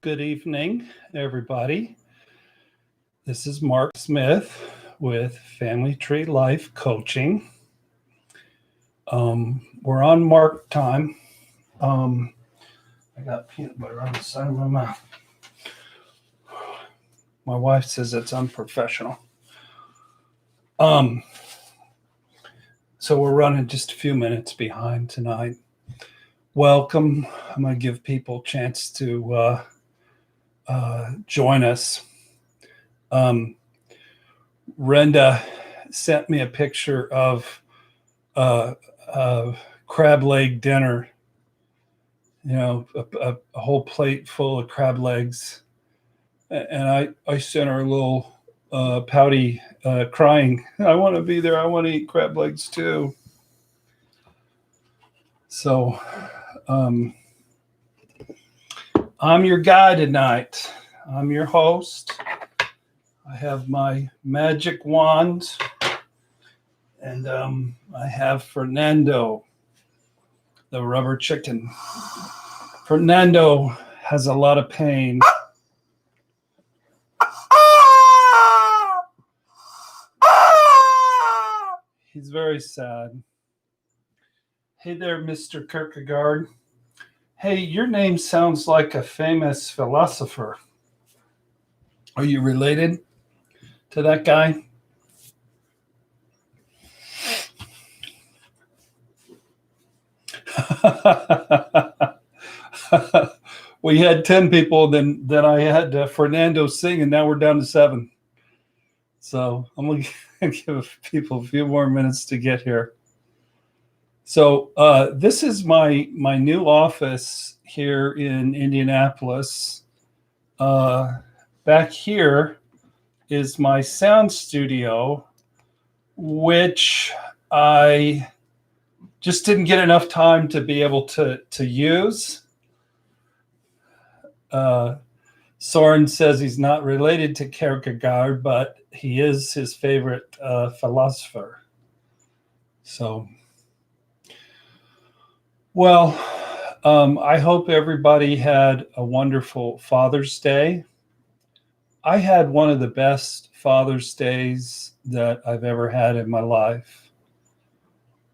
Good evening, everybody. This is Mark Smith with Family Tree Life Coaching. We're on Mark time. I got peanut butter on the side of my mouth. My wife says it's unprofessional. So we're running just a few minutes behind tonight. Welcome. I'm going to give people a chance to join us. Renda sent me a picture of a crab leg dinner, a whole plate full of crab legs. And I sent her a little pouty crying, I want to be there. I want to eat crab legs too. So I'm your guy tonight. I'm your host. I have my magic wand, and I have Fernando, the rubber chicken. Fernando has a lot of pain. He's very sad. Hey there, Mr. Kierkegaard. Hey, your name sounds like a famous philosopher. Are you related to that guy? We had 10 people, then I had Fernando sing, and now we're down to 7. So I'm going to give people a few more minutes to get here. So this is my new office here in Indianapolis. Back here is my sound studio, which I just didn't get enough time to be able to use. Soren says he's not related to Kierkegaard, but he is his favorite philosopher. So, well, I hope everybody had a wonderful Father's Day. I had one of the best Father's Days that I've ever had in my life.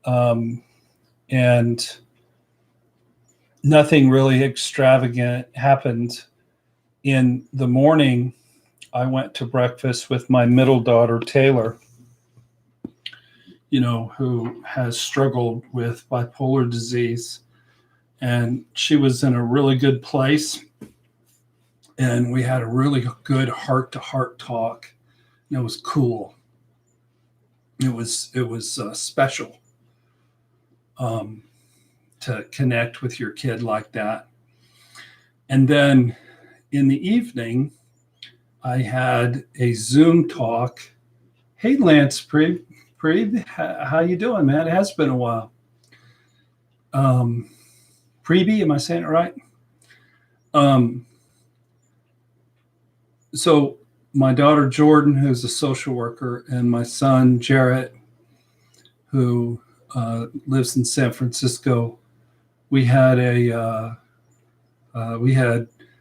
And nothing really extravagant happened. In the morning, I went to breakfast with my middle daughter, Taylor, who has struggled with bipolar disease. And she was in a really good place. And we had a really good heart-to-heart talk. And it was cool. It was special to connect with your kid like that. And then in the evening, I had a Zoom talk. Hey, Lance Preeb, how you doing, man? It has been a while. Preeby, am I saying it right? So my daughter Jordan, who's a social worker, and my son Jarrett, who lives in San Francisco, we had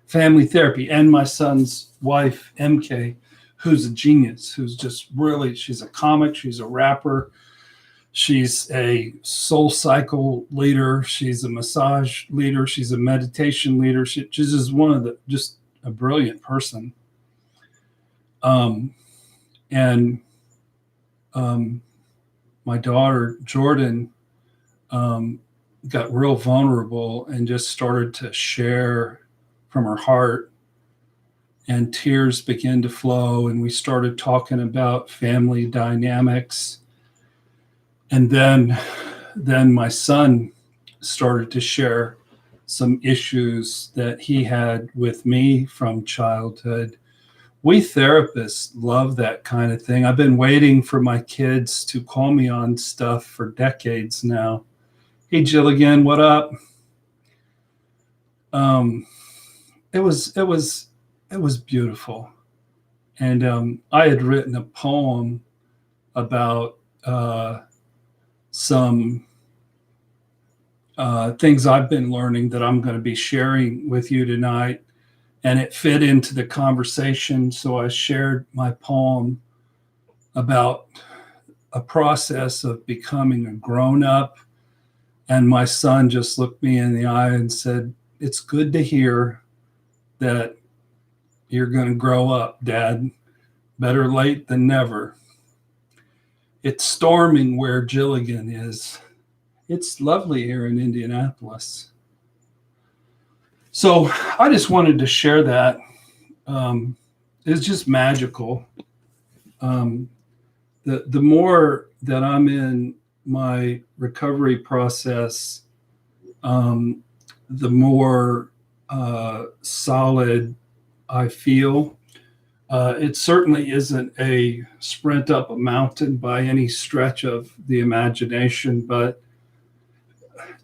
family therapy, and my son's wife MK, who's a genius, who's just really, she's a comic, she's a rapper, she's a soul cycle leader, she's a massage leader, she's a meditation leader. She's just just a brilliant person. My daughter Jordan got real vulnerable and just started to share from her heart, and tears began to flow, and we started talking about family dynamics. And then my son started to share some issues that he had with me from childhood. We therapists love that kind of thing. I've been waiting for my kids to call me on stuff for decades now. Hey, Jilligan, what up? It was beautiful. And I had written a poem about some things I've been learning that I'm going to be sharing with you tonight. and it fit into the conversation. So I shared my poem about a process of becoming a grown-up. And my son just looked me in the eye and said, "It's good to hear that you're going to grow up, Dad. Better late than never." It's storming where Gilligan is. It's lovely here in Indianapolis. So I just wanted to share that. It's just magical. The more that I'm in my recovery process, the more solid I feel. It certainly isn't a sprint up a mountain by any stretch of the imagination, but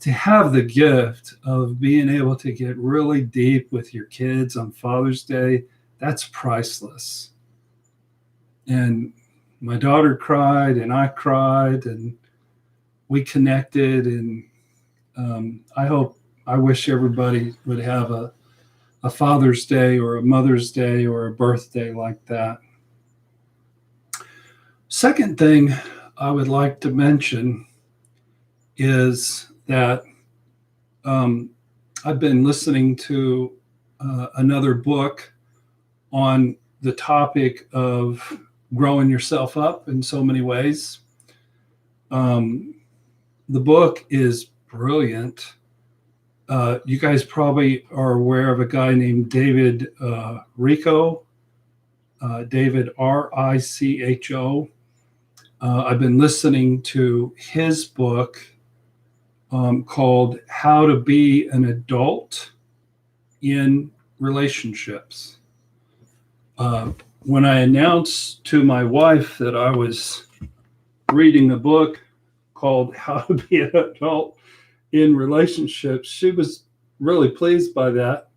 to have the gift of being able to get really deep with your kids on Father's Day, that's priceless. And my daughter cried and I cried and we connected, and I wish everybody would have a Father's Day or a Mother's Day or a birthday like that. Second thing I would like to mention is that I've been listening to another book on the topic of growing yourself up in so many ways. The book is brilliant. You guys probably are aware of a guy named David Richo, David Richo. I've been listening to his book called How to Be an Adult in Relationships. When I announced to my wife that I was reading a book called How to Be an Adult in Relationships, she was really pleased by that.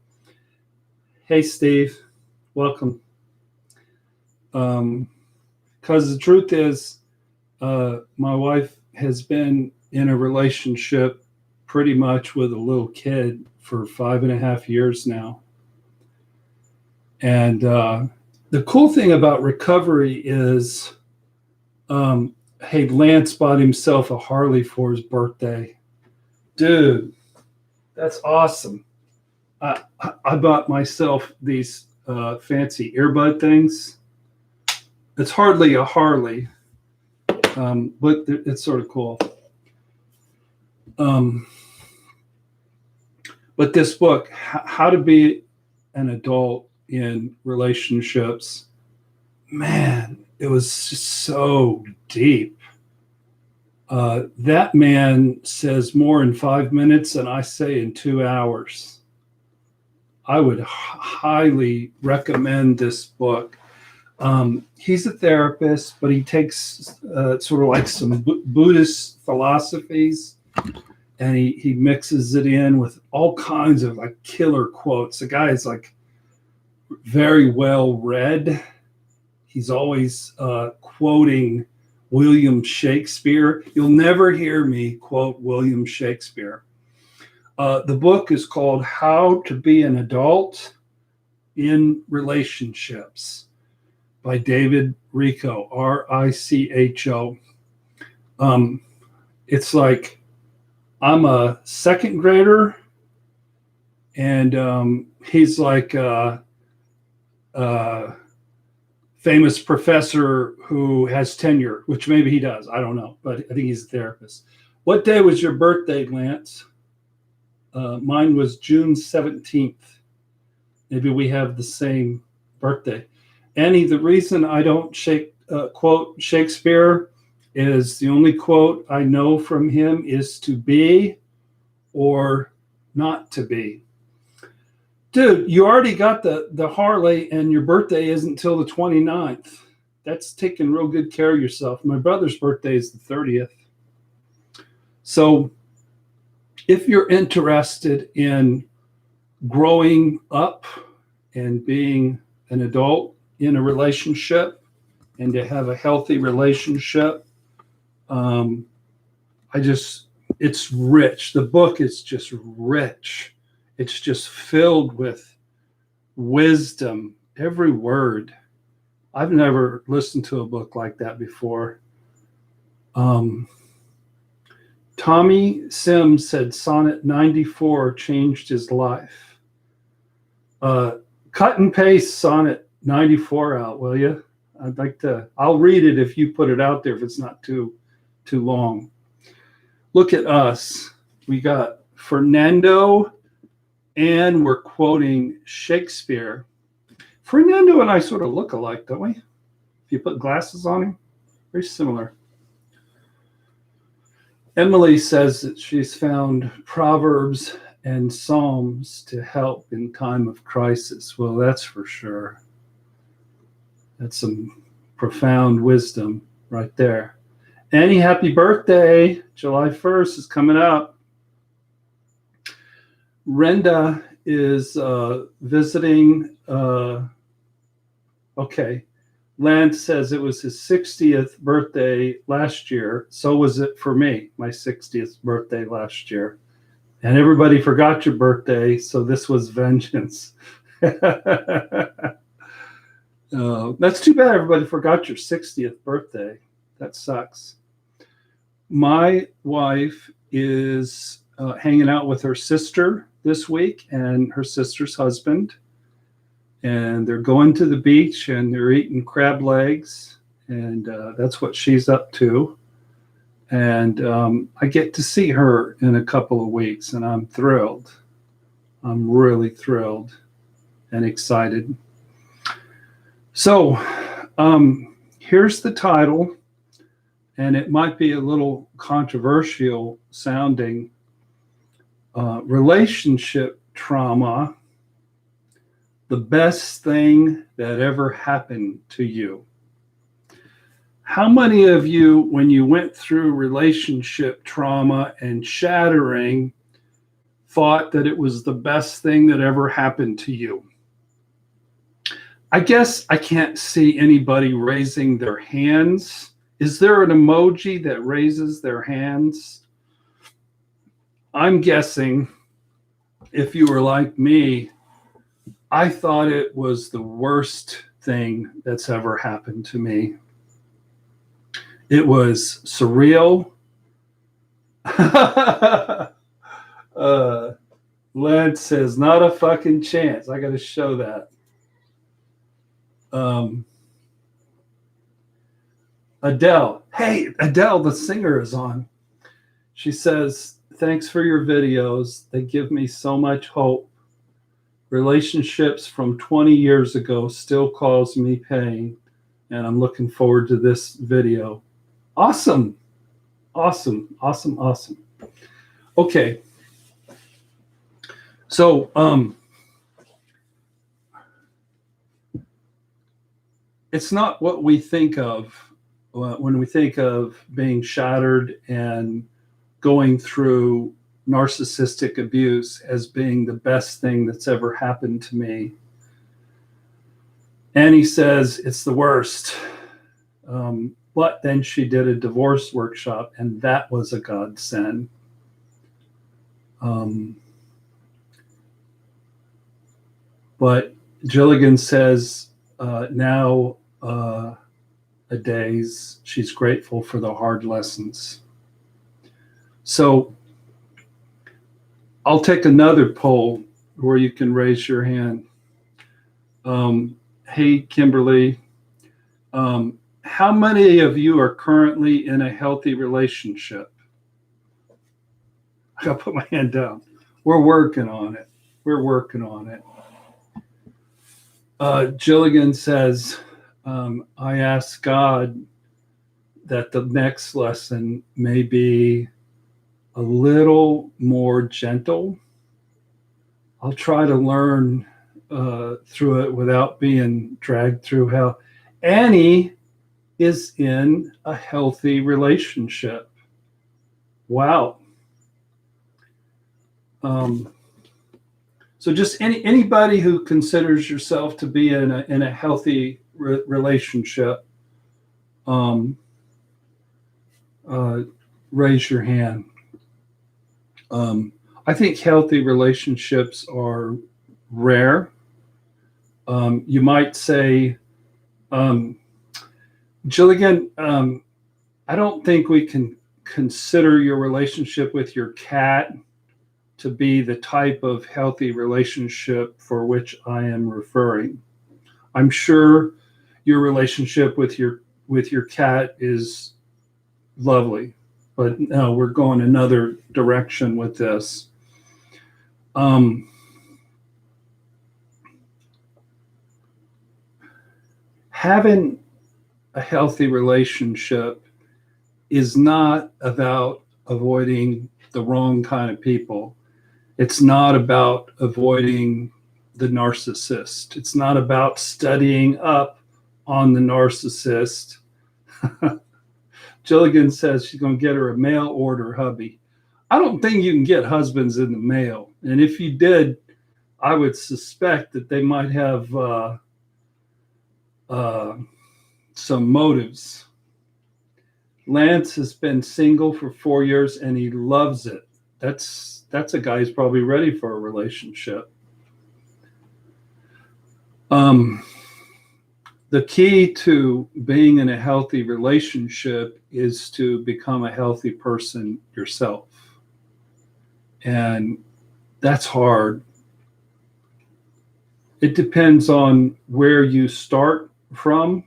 Hey, Steve, welcome. Because the truth is, my wife has been in a relationship pretty much with a little kid for 5.5 years now. And the cool thing about recovery is, hey, Lance bought himself a Harley for his birthday. Dude, that's awesome. I bought myself these fancy earbud things. It's hardly a Harley, but it's sort of cool. But this book, How to Be an Adult in Relationships, man, it was just so deep. That man says more in 5 minutes than I say in 2 hours. I would highly recommend this book. He's a therapist, but he takes sort of like some Buddhist philosophies, and he mixes it in with all kinds of like killer quotes. The guy is like very well read. He's always quoting William Shakespeare. You'll never hear me quote William Shakespeare. The book is called How to Be an Adult in Relationships by David Richo, Richo. It's like I'm a second grader, and he's like a famous professor who has tenure, which maybe he does. I don't know, but I think he's a therapist. What day was your birthday, Lance? Mine was June 17th. Maybe we have the same birthday. Annie, the reason I don't quote Shakespeare is the only quote I know from him is to be or not to be. Dude, you already got the Harley and your birthday isn't until the 29th. That's taking real good care of yourself. My brother's birthday is the 30th. So if you're interested in growing up and being an adult in a relationship and to have a healthy relationship, it's rich. The book is just rich. It's just filled with wisdom, every word. I've never listened to a book like that before. Tommy Sims said Sonnet 94 changed his life. Cut and paste Sonnet 94 out, will you? I'd like to, I'll read it if you put it out there if it's not too long. Look at us. We got Fernando, and we're quoting Shakespeare. Fernando and I sort of look alike, don't we? If you put glasses on him, very similar. Emily says that she's found Proverbs and Psalms to help in time of crisis. Well, that's for sure. That's some profound wisdom right there. Annie, happy birthday. July 1st is coming up. Renda is visiting. Okay. Lance says it was his 60th birthday last year. So was it for me, my 60th birthday last year. And everybody forgot your birthday, so this was vengeance. That's too bad everybody forgot your 60th birthday. That sucks. My wife is hanging out with her sister this week and her sister's husband. And they're going to the beach and they're eating crab legs. And that's what she's up to. And I get to see her in a couple of weeks, and I'm thrilled. I'm really thrilled and excited. So here's the title, and it might be a little controversial sounding. Relationship trauma, the best thing that ever happened to you. How many of you, when you went through relationship trauma and shattering, thought that it was the best thing that ever happened to you? I guess I can't see anybody raising their hands. Is there an emoji that raises their hands? I'm guessing if you were like me, I thought it was the worst thing that's ever happened to me. It was surreal. Lance says, not a fucking chance. I got to show that. Adele. Hey, Adele, the singer, is on. She says, thanks for your videos. They give me so much hope. Relationships from 20 years ago still cause me pain, and I'm looking forward to this video. Awesome. Awesome. Awesome. Awesome. Okay. So, it's not what we think of when we think of being shattered and going through narcissistic abuse as being the best thing that's ever happened to me. Annie says it's the worst. But then she did a divorce workshop, and that was a godsend. But Gilligan says now a days she's grateful for the hard lessons. So I'll take another poll where you can raise your hand. Hey, Kimberly. How many of you are currently in a healthy relationship? I gotta put my hand down. We're working on it. We're working on it. Gilligan says, I ask God that the next lesson may be a little more gentle. I'll try to learn through it without being dragged through hell. Annie is in a healthy relationship. Wow. So just anybody who considers yourself to be in a healthy relationship, raise your hand. I think healthy relationships are rare. You might say, Jilligan, I don't think we can consider your relationship with your cat to be the type of healthy relationship for which I am referring. I'm sure your relationship with your cat is lovely, but no, we're going another direction with this. Having a healthy relationship is not about avoiding the wrong kind of people. It's not about avoiding the narcissist. It's not about studying up on the narcissist. Jilligan says she's going to get her a mail order hubby. I don't think you can get husbands in the mail. And if you did, I would suspect that they might have some motives. Lance has been single for 4 years and he loves it. That's a guy who's probably ready for a relationship. The key to being in a healthy relationship is to become a healthy person yourself. And that's hard. It depends on where you start from.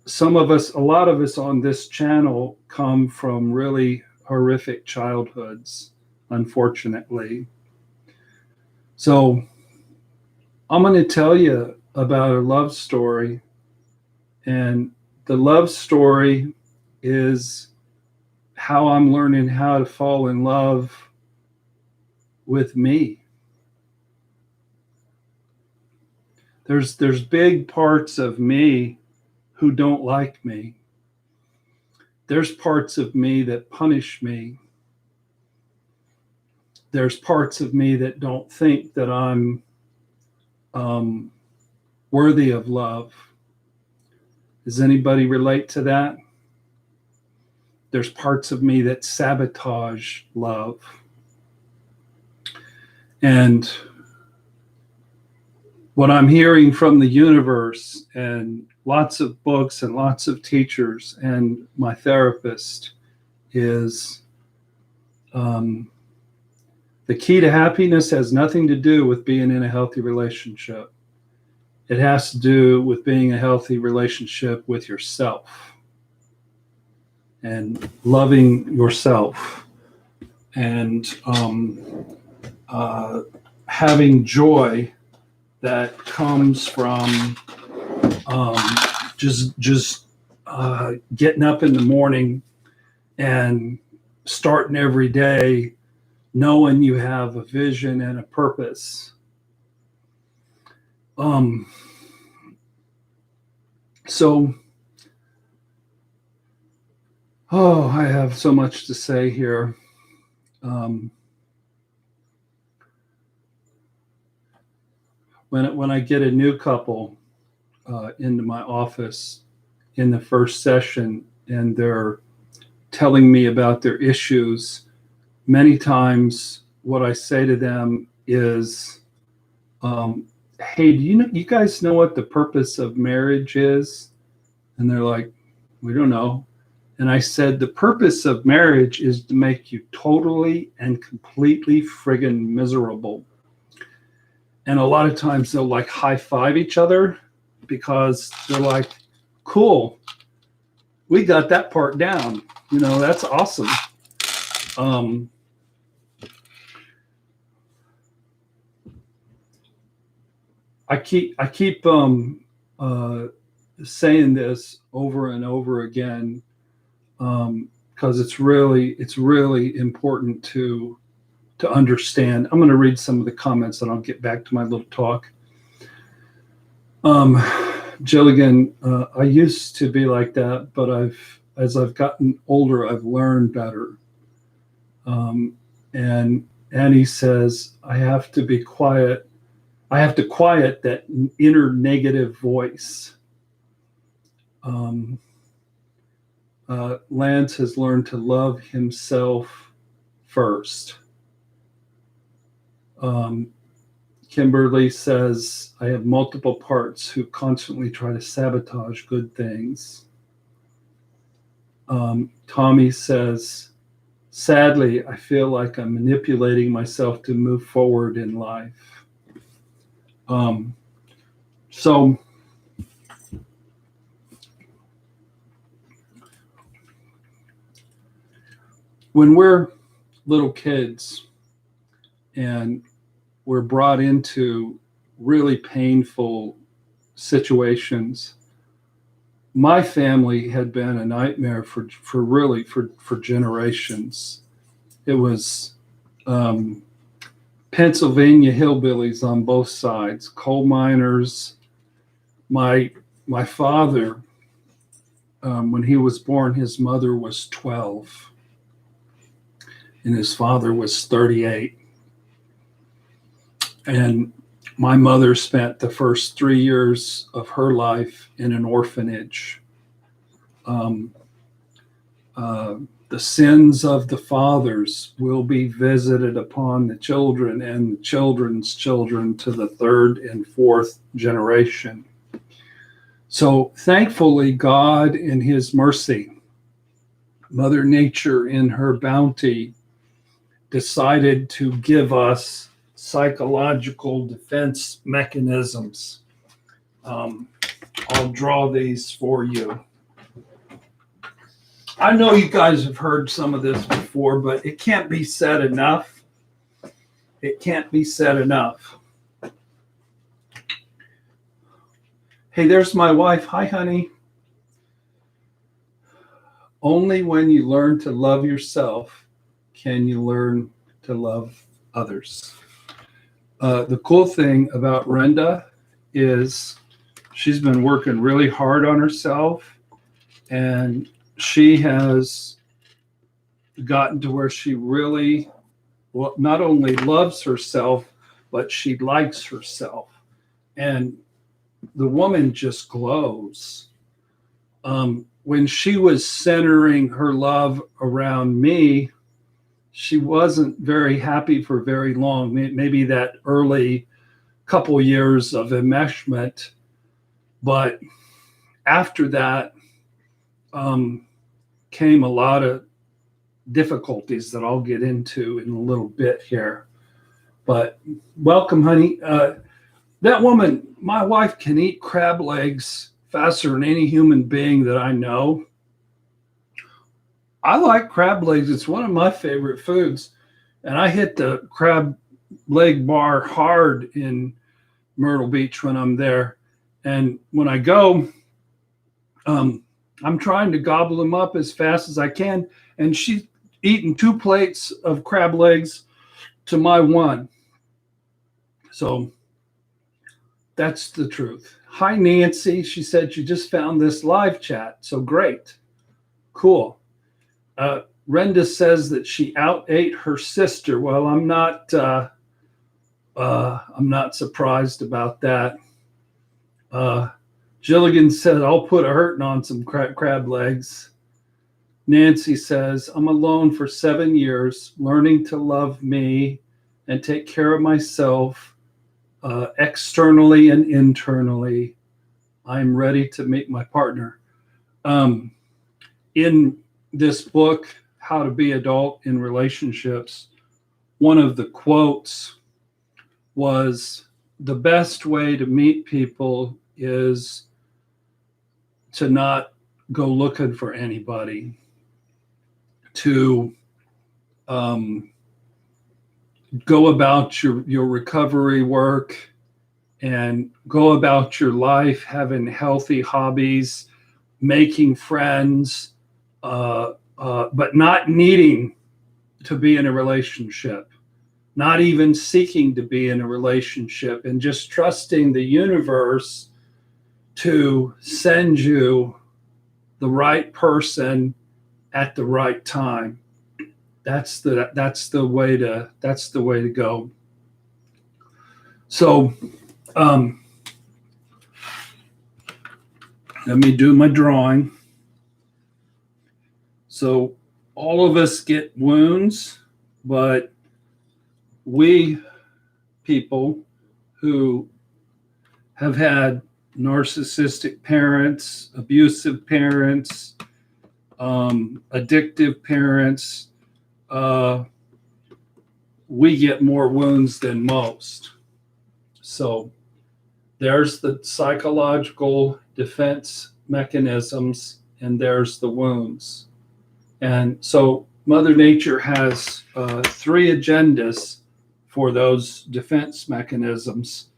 Some of us, a lot of us on this channel come from really horrific childhoods, unfortunately. So I'm going to tell you about a love story. And the love story is how I'm learning how to fall in love with me. There's big parts of me who don't like me. There's parts of me that punish me. There's parts of me that don't think that I'm worthy of love. Does anybody relate to that? There's parts of me that sabotage love. And what I'm hearing from the universe and lots of books and lots of teachers and my therapist is the key to happiness has nothing to do with being in a healthy relationship. It has to do with being a healthy relationship with yourself and loving yourself and having joy that comes from just getting up in the morning and starting every day knowing you have a vision and a purpose. I have so much to say here. When I get a new couple into my office in the first session and they're telling me about their issues, many times what I say to them is, hey, do you guys know what the purpose of marriage is? And they're like, we don't know. And I said, the purpose of marriage is to make you totally and completely friggin' miserable. And a lot of times they'll like high five each other because they're like, cool, we got that part down. That's awesome. I keep saying this over and over again because it's really important to understand. I'm going to read some of the comments and I'll get back to my little talk. Jilligan, I used to be like that, but as I've gotten older, I've learned better. And Annie says, I have to be quiet. I have to quiet that inner negative voice. Lance has learned to love himself first. Kimberly says, I have multiple parts who constantly try to sabotage good things. Tommy says, sadly, I feel like I'm manipulating myself to move forward in life. So when we're little kids and we're brought into really painful situations, my family had been a nightmare for generations. It was Pennsylvania hillbillies on both sides, coal miners. My father, when he was born, his mother was 12 and his father was 38. And my mother spent the first 3 years of her life in an orphanage. The sins of the fathers will be visited upon the children and the children's children to the third and fourth generation. So thankfully, God in his mercy, Mother Nature in her bounty, decided to give us psychological defense mechanisms. I'll draw these for you. I know you guys have heard some of this before, but it can't be said enough. It can't be said enough. Hey, there's my wife. Hi, honey. Only when you learn to love yourself can you learn to love others. The cool thing about Renda is she's been working really hard on herself, and she has gotten to where she really, well, not only loves herself, but she likes herself. And the woman just glows. When she was centering her love around me, she wasn't very happy for very long. Maybe that early couple years of enmeshment. But after that came a lot of difficulties that I'll get into in a little bit here. But welcome, honey. That woman, my wife, can eat crab legs faster than any human being that I know. I like crab legs. It's one of my favorite foods. And I hit the crab leg bar hard in Myrtle Beach when I'm there. And when I go, I'm trying to gobble them up as fast as I can. And she's eating 2 plates of crab legs to my 1. So that's the truth. Hi, Nancy. She said she just found this live chat. So great. Cool. Renda says that she out-ate her sister. Well, I'm not surprised about that. Gilligan said, I'll put a hurting on some crab legs. Nancy says, I'm alone for 7 years, learning to love me and take care of myself externally and internally. I'm ready to meet my partner. In this book, How to Be Adult in Relationships, one of the quotes was, the best way to meet people is to not go looking for anybody, to go about your recovery work and go about your life having healthy hobbies, making friends, but not needing to be in a relationship, not even seeking to be in a relationship, and just trusting the universe to send you the right person at the right time. That's the way to go. So let me do my drawing. So all of us get wounds, but we people who have had narcissistic parents, abusive parents, addictive parents, uh, we get more wounds than most. So there's the psychological defense mechanisms, and there's the wounds. And so Mother Nature has three agendas for those defense mechanisms.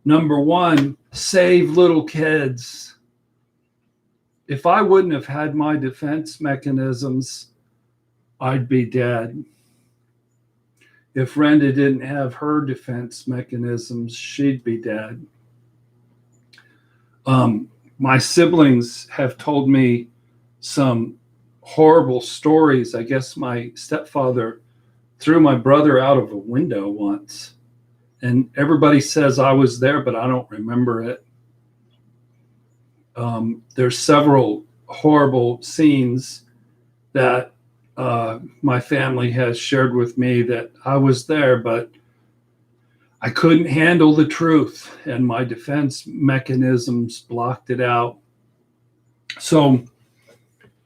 Number one, save little kids. If I wouldn't have had my defense mechanisms, I'd be dead. If Renda didn't have her defense mechanisms, she'd be dead. My siblings have told me some horrible stories. I guess my stepfather threw my brother out of a window once, and everybody says I was there, but I don't remember it. There's several horrible scenes that my family has shared with me that I was there, but I couldn't handle the truth, and my defense mechanisms blocked it out. So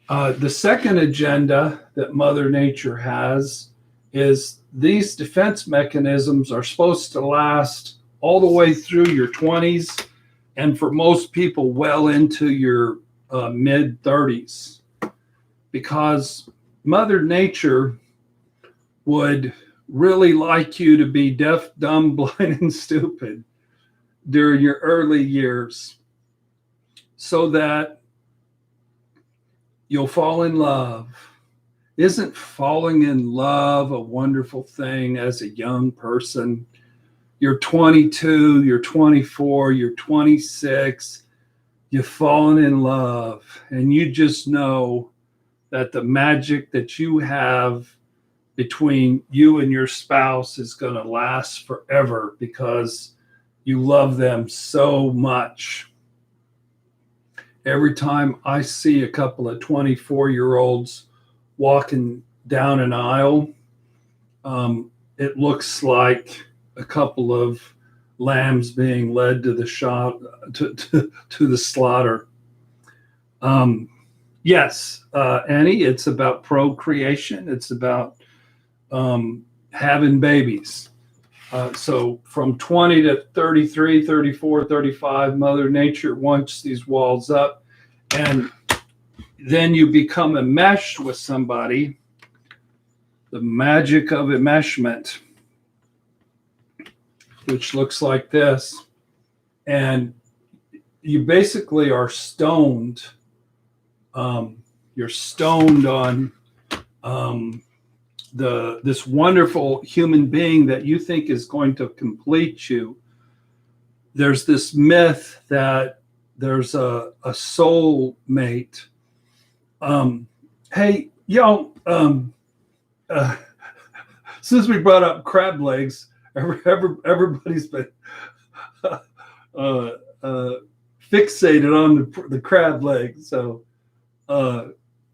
the second agenda that Mother Nature has is these defense mechanisms are supposed to last all the way through your 20s, and for most people, well into your mid 30s, because Mother Nature would really like you to be deaf, dumb, blind, and stupid during your early years so that you'll fall in love. Isn't falling in love a wonderful thing as a young person? You're 22, you're 24, you're 26, you've fallen in love, and you just know that the magic that you have between you and your spouse is going to last forever because you love them so much. Every time I see a couple of 24-year-olds walking down an aisle, it looks like a couple of lambs being led to the shop to the slaughter. Yes, Annie, it's about procreation. It's about having babies. So from 20 to 33, 34, 35, Mother Nature wants these walls up, and then you become enmeshed with somebody. The magic of enmeshment, which looks like this, and you basically are stoned. You're stoned on this wonderful human being that you think is going to complete you. There's this myth that there's a soul mate. Hey, y'all, since we brought up crab legs, everybody's been fixated on the crab legs. So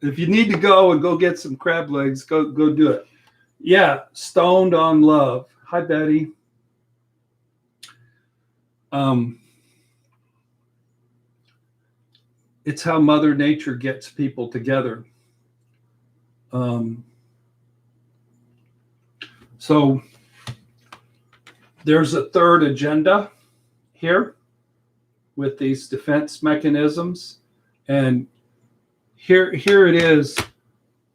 if you need to go get some crab legs, go do it. Yeah, stoned on love. Hi, Betty. It's how Mother Nature gets people together. So there's a third agenda here with these defense mechanisms, and here it is.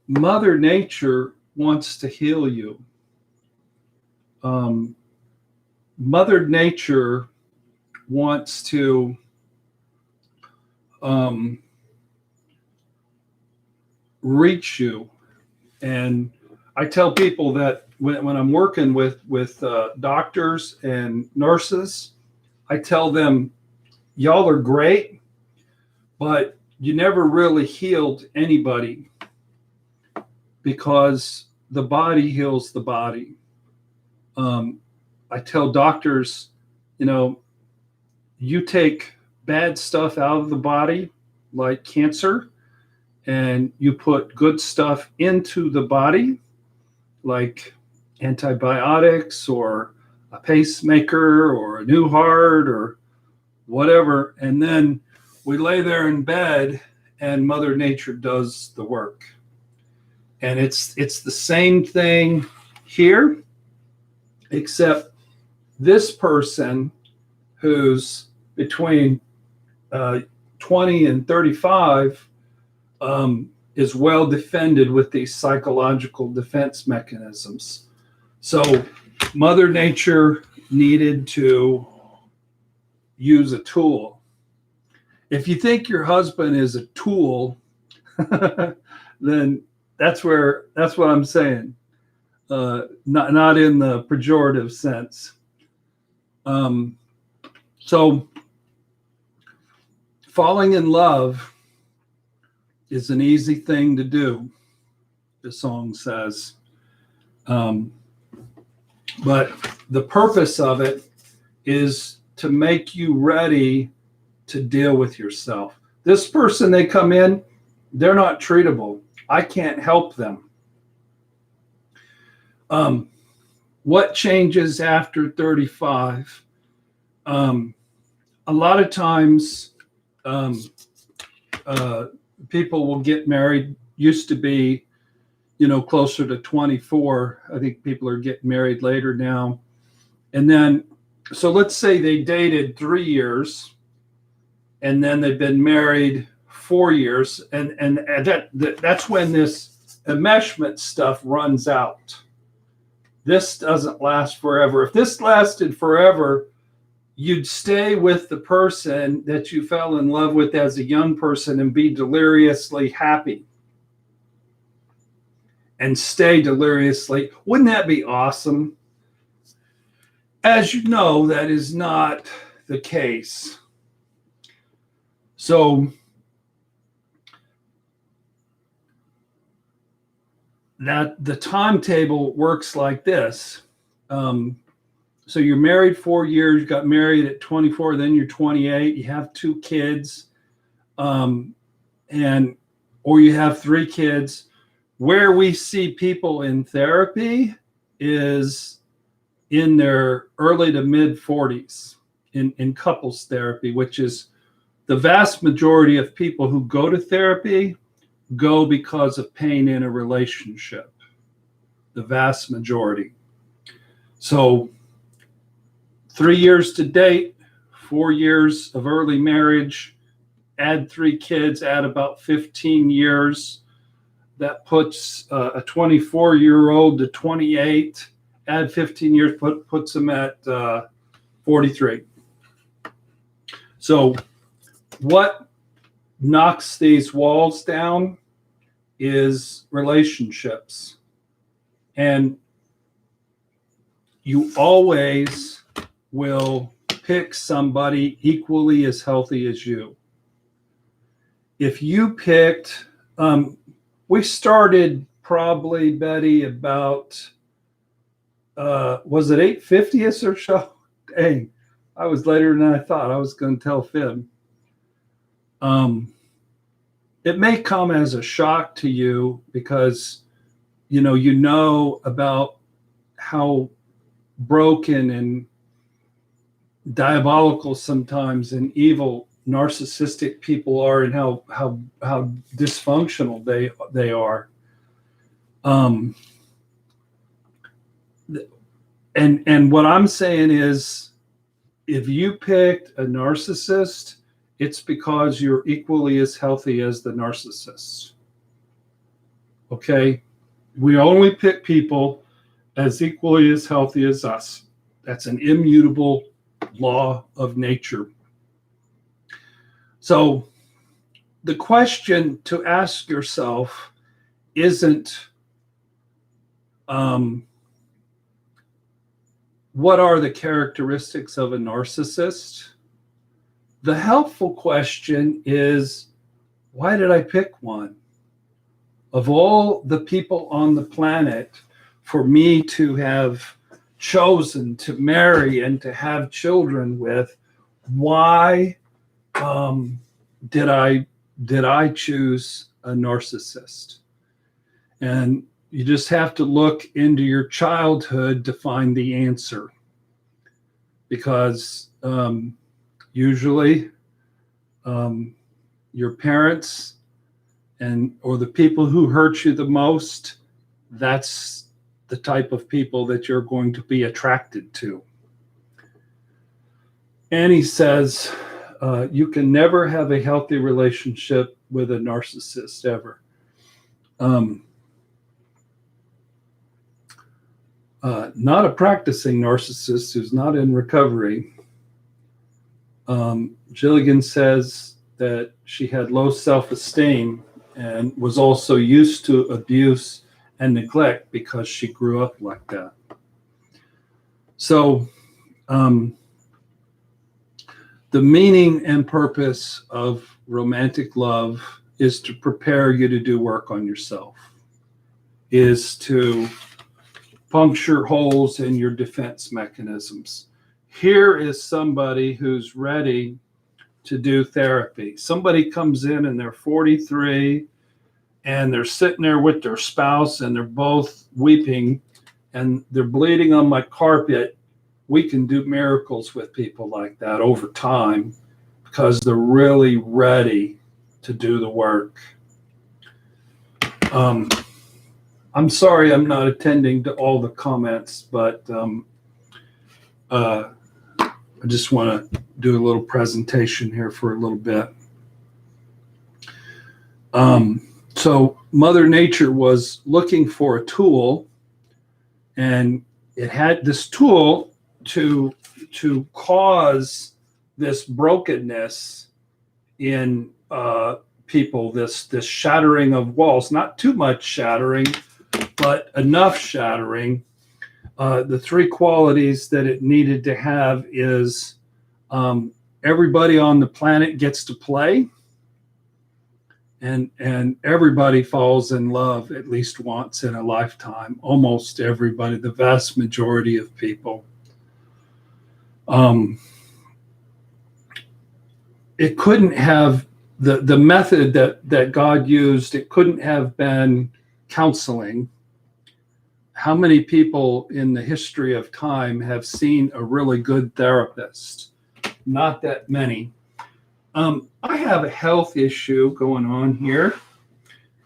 Mother Nature wants to heal you. Mother Nature wants to reach you. And I tell people that when I'm working with doctors and nurses, I tell them, y'all are great, but you never really healed anybody, because the body heals the body. I tell doctors, you take bad stuff out of the body, like cancer, and you put good stuff into the body, like antibiotics or a pacemaker or a new heart or whatever. And then we lay there in bed and Mother Nature does the work. And it's the same thing here, except this person who's between 20 and 35 is well defended with these psychological defense mechanisms. So Mother Nature needed to use a tool. If you think your husband is a tool, then that's what I'm saying. Not in the pejorative sense. So falling in love is an easy thing to do, the song says. But the purpose of it is to make you ready to deal with yourself. This person, they come in, they're not treatable. I can't help them. What changes after 35? A lot of times people will get married. Used to be, closer to 24. I think people are getting married later now. And then, so let's say they dated 3 years and then they've been married 4 years. And that's when this enmeshment stuff runs out. This doesn't last forever. If this lasted forever, you'd stay with the person that you fell in love with as a young person and be deliriously happy and stay deliriously. Wouldn't that be awesome? As you know, that is not the case. So that the timetable works like this. So you're married 4 years, you got married at 24, then you're 28, you have 2 kids, or you have 3 kids. Where we see people in therapy is in their early to mid 40s in couples therapy, which is the vast majority of people who go to therapy go because of pain in a relationship. The vast majority. So 3 years to date, 4 years of early marriage, add 3 kids, add about 15 years. That puts a 24-year-old to 28, add 15 years, puts them at 43. So what knocks these walls down is relationships. And you always will pick somebody equally as healthy as you. If you picked, we started probably, Betty, about, was it 850th or so? Dang, I was later than I thought. I was going to tell Fib. It may come as a shock to you because, you know about how broken and diabolical sometimes and evil narcissistic people are and how dysfunctional they are. And what I'm saying is, if you picked a narcissist, it's because you're equally as healthy as the narcissist. Okay? We only pick people as equally as healthy as us. That's an immutable law of nature. So the question to ask yourself isn't what are the characteristics of a narcissist? The helpful question is, why did I pick one? Of all the people on the planet, for me to have chosen to marry and to have children with, why did I choose a narcissist? And you just have to look into your childhood to find the answer. because usually your parents or the people who hurt you the most, that's the type of people that you're going to be attracted to. And he says, you can never have a healthy relationship with a narcissist ever. Not a practicing narcissist who's not in recovery. Gilligan says that she had low self-esteem and was also used to abuse and neglect because she grew up like that. So the meaning and purpose of romantic love is to prepare you to do work on yourself, is to puncture holes in your defense mechanisms. Here is somebody who's ready to do therapy. Somebody comes in and they're 43 and they're sitting there with their spouse and they're both weeping and they're bleeding on my carpet. We can do miracles with people like that over time because they're really ready to do the work. I'm sorry I'm not attending to all the comments, but I just want to do a little presentation here for a little bit. So Mother Nature was looking for a tool, and it had this tool to cause this brokenness in people, this shattering of walls, not too much shattering, but enough shattering. The three qualities that it needed to have is everybody on the planet gets to play, and everybody falls in love at least once in a lifetime. Almost everybody, the vast majority of people. It couldn't have the method that God used. It couldn't have been counseling. How many people in the history of time have seen a really good therapist? Not that many. I have a health issue going on here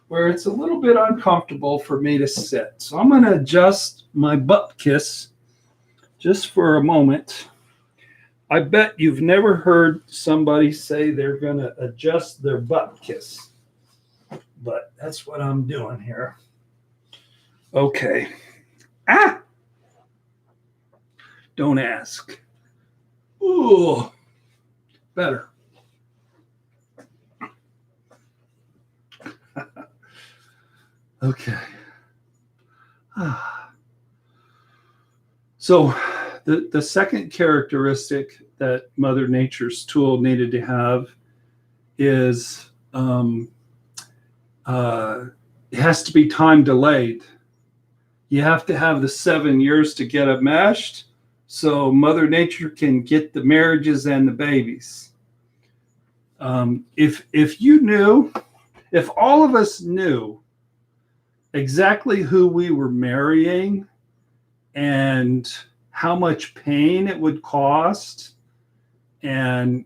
where it's a little bit uncomfortable for me to sit. So I'm going to adjust my butt kiss just for a moment. I bet you've never heard somebody say they're going to adjust their butt kiss, but that's what I'm doing here. Okay. Don't ask. Ooh, better. Okay. So the second characteristic that Mother Nature's tool needed to have is it has to be time delayed. You have to have the 7 years to get it meshed so Mother Nature can get the marriages and the babies. If you knew, if all of us knew exactly who we were marrying and how much pain it would cost and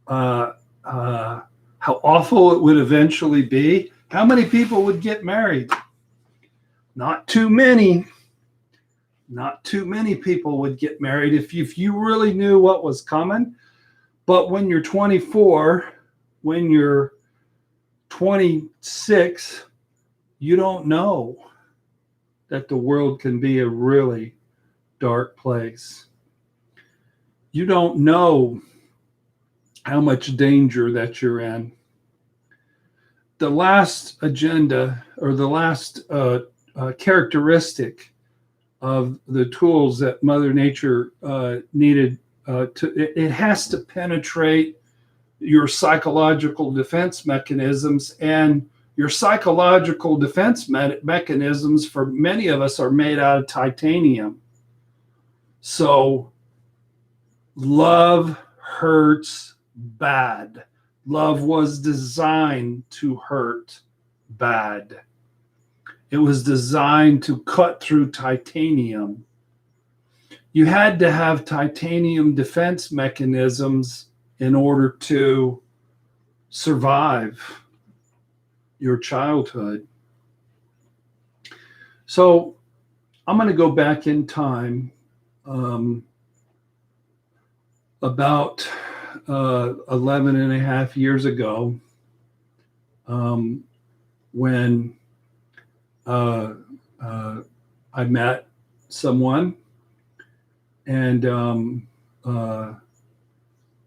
how awful it would eventually be, how many people would get married? Not too many. Not too many people would get married if you really knew what was coming. But when you're 24, when you're 26, you don't know that the world can be a really dark place. You don't know how much danger that you're in. The last agenda, or the last characteristic of the tools that Mother Nature needed it has to penetrate your psychological defense mechanisms, and your psychological defense mechanisms for many of us are made out of titanium. So love hurts bad. Love was designed to hurt bad. It was designed to cut through titanium. you had to have titanium defense mechanisms in order to survive your childhood. So I'm going to go back in time about 11 and a half years ago, when I met someone, and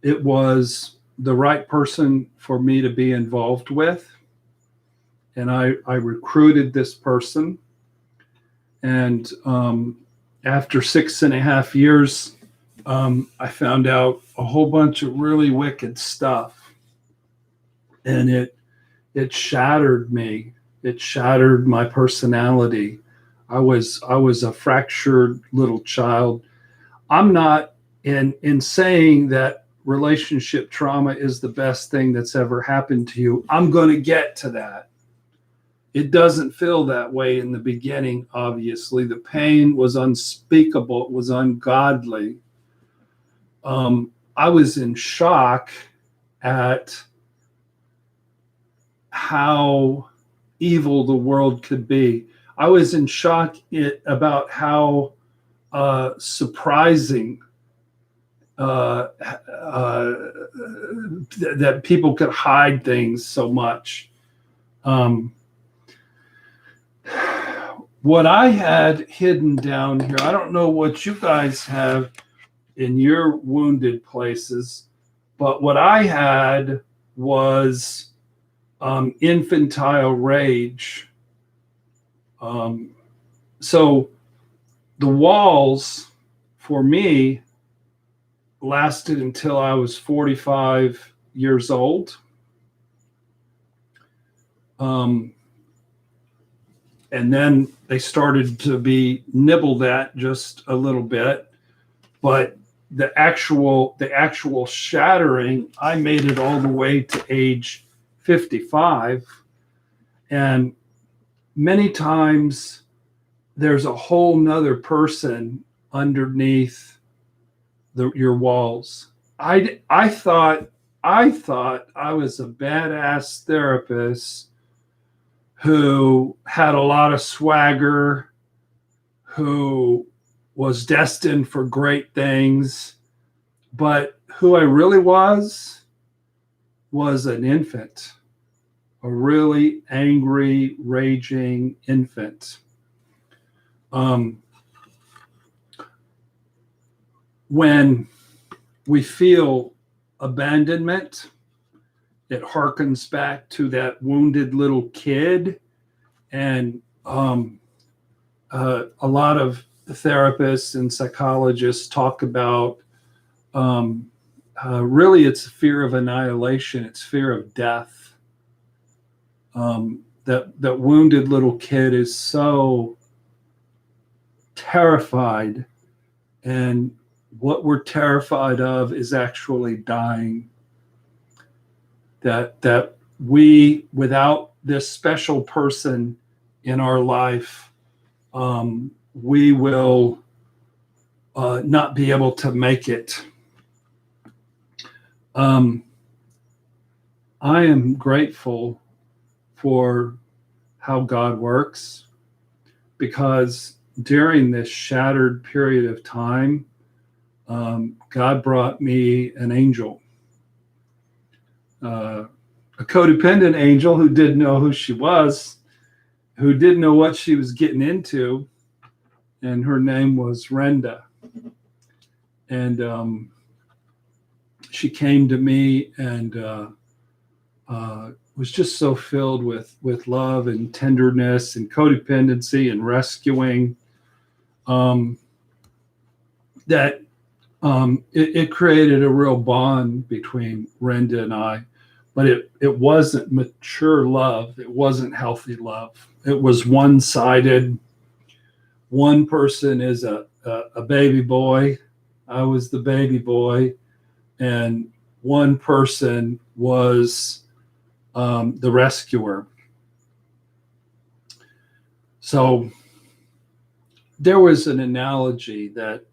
it was the right person for me to be involved with. And I recruited this person. And after 6.5 years, I found out a whole bunch of really wicked stuff. And it shattered me. It shattered my personality. I was a fractured little child. I'm not in saying that relationship trauma is the best thing that's ever happened to you. I'm going to get to that. It doesn't feel that way in the beginning, obviously. The pain was unspeakable. It was ungodly. I was in shock at how evil the world could be. I was in shock about how surprising that people could hide things so much. What I had hidden down here, I don't know what you guys have in your wounded places, but what I had was infantile rage. So the walls for me lasted until I was 45 years old. And then they started to be nibbled at just a little bit. But the actual shattering, I made it all the way to age 55. And many times there's a whole nother person underneath your walls. I thought I was a badass therapist who had a lot of swagger, who was destined for great things, but who I really was an infant, a really angry, raging infant. When we feel abandonment, it harkens back to that wounded little kid. And a lot of therapists and psychologists talk about really it's fear of annihilation, it's fear of death. That wounded little kid is so terrified, and what we're terrified of is actually dying. That we, without this special person in our life, we will not be able to make it. I am grateful for how God works, because during this shattered period of time, God brought me an angel. A codependent angel who didn't know who she was, who didn't know what she was getting into, and her name was Renda. And she came to me and was just so filled with love and tenderness and codependency and rescuing, that it created a real bond between Renda and I. But it wasn't mature love. It wasn't healthy love. It was one-sided. One person is a baby boy. I was the baby boy. And one person was the rescuer. So there was an analogy that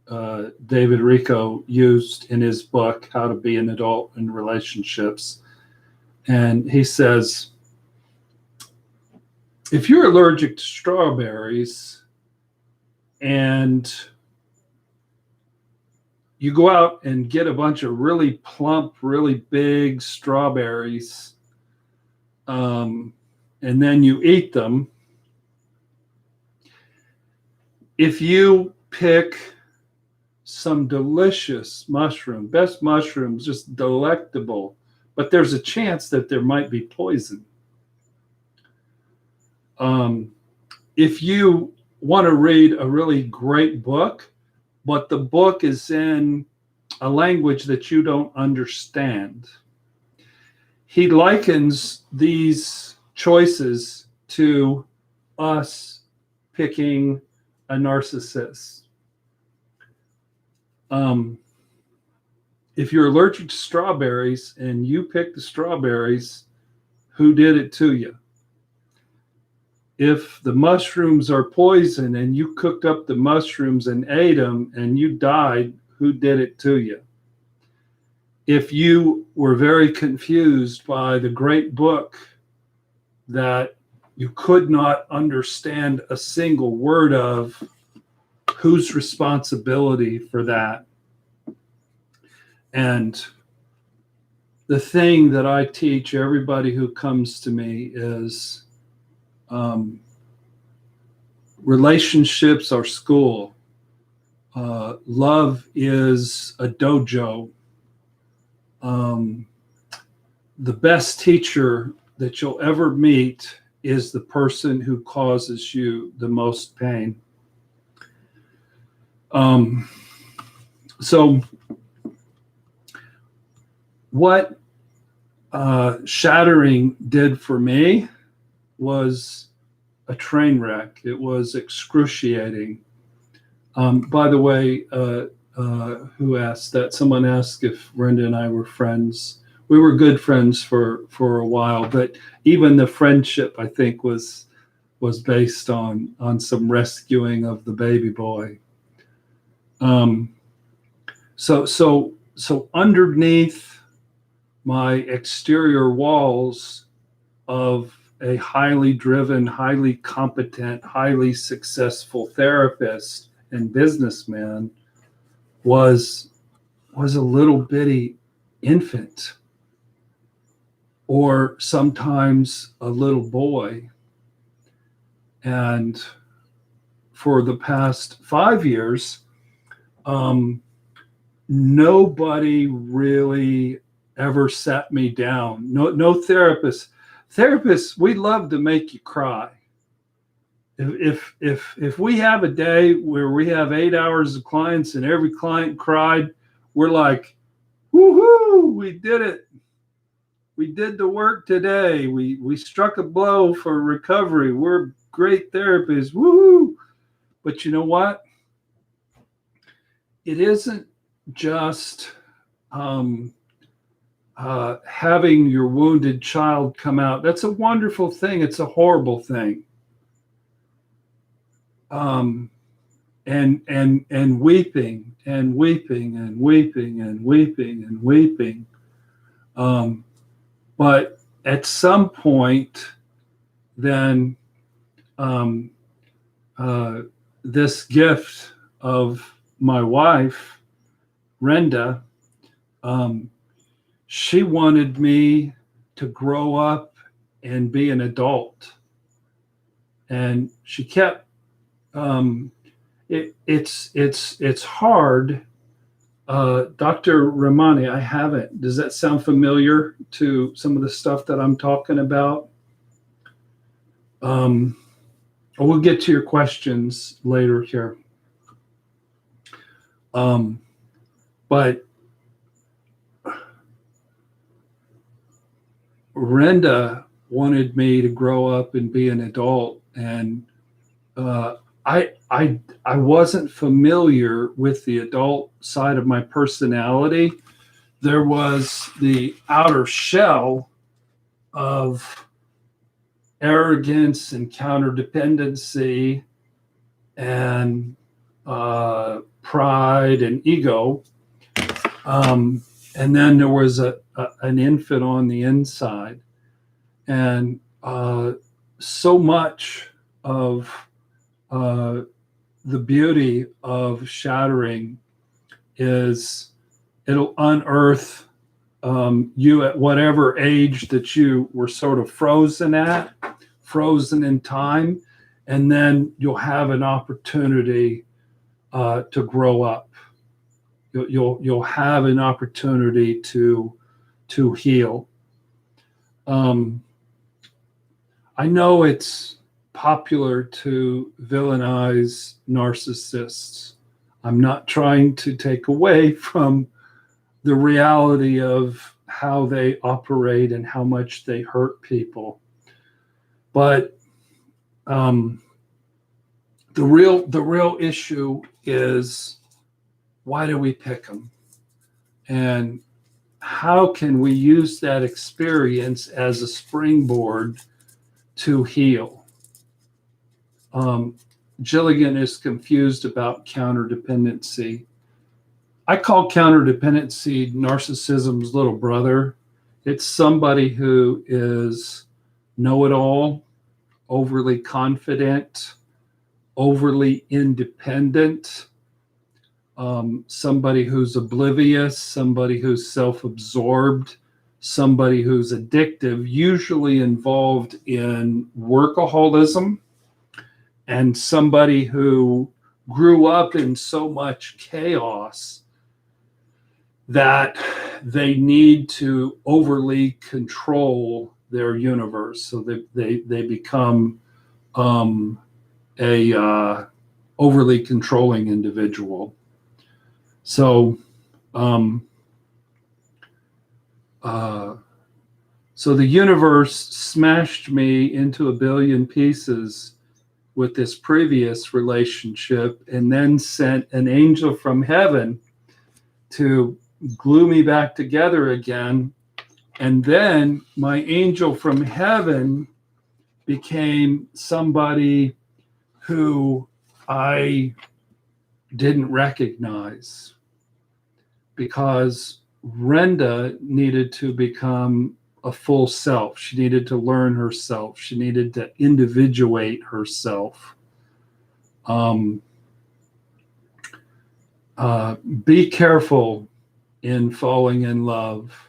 David Rico used in his book, How to Be an Adult in Relationships. And he says, if you're allergic to strawberries and you go out and get a bunch of really plump, really big strawberries, and then you eat them, if you pick some delicious mushroom, best mushrooms, just delectable, but there's a chance that there might be poison. If you want to read a really great book, but the book is in a language that you don't understand, he likens these choices to us picking a narcissist. If you're allergic to strawberries and you pick the strawberries, who did it to you? If the mushrooms are poison and you cooked up the mushrooms and ate them and you died, who did it to you? If you were very confused by the great book that you could not understand a single word of, whose responsibility for that? And the thing that I teach everybody who comes to me is relationships are school. Love is a dojo. The best teacher that you'll ever meet is the person who causes you the most pain. So what Shattering did for me was a train wreck. It was excruciating. By the way, who asked that? Someone asked if Brenda and I were friends. We were good friends for a while, but even the friendship, I think, was based on some rescuing of the baby boy. So underneath my exterior walls of a highly driven, highly competent, highly successful therapist and businessman was a little bitty infant, or sometimes a little boy. And for the past 5 years, nobody really ever sat me down. No therapist. Therapists, we love to make you cry. If we have a day where we have 8 hours of clients and every client cried, we're like, woohoo, we did it. We did the work today. We struck a blow for recovery. We're great therapists. Woohoo. But you know what? It isn't just having your wounded child come out. That's a wonderful thing. It's a horrible thing. And weeping and weeping and weeping and weeping and weeping. But at some point, then this gift of my wife, Renda, she wanted me to grow up and be an adult. And she kept, it's hard. Dr. Ramani, I haven't. Does that sound familiar to some of the stuff that I'm talking about? We'll get to your questions later here. But Renda wanted me to grow up and be an adult, and I wasn't familiar with the adult side of my personality. There was the outer shell of arrogance and counterdependency and pride and ego. And then there was an infant on the inside. And so much of the beauty of Shattering is it'll unearth you at whatever age that you were sort of frozen in time, and then you'll have an opportunity to grow up. You'll have an opportunity to heal. I know it's popular to villainize narcissists. I'm not trying to take away from the reality of how they operate and how much they hurt people. But the real issue is, why do we pick them? And how can we use that experience as a springboard to heal? Gilligan is confused about counterdependency. I call counterdependency narcissism's little brother. It's somebody who is know-it-all, overly confident, overly independent, somebody who's oblivious, somebody who's self-absorbed, somebody who's addictive, usually involved in workaholism, and somebody who grew up in so much chaos that they need to overly control their universe. So they become a overly controlling individual. So so the universe smashed me into a billion pieces with this previous relationship, and then sent an angel from heaven to glue me back together again. And then my angel from heaven became somebody who I didn't recognize, because Renda needed to become a full self. She needed to learn herself. She needed to individuate herself. Be careful in falling in love,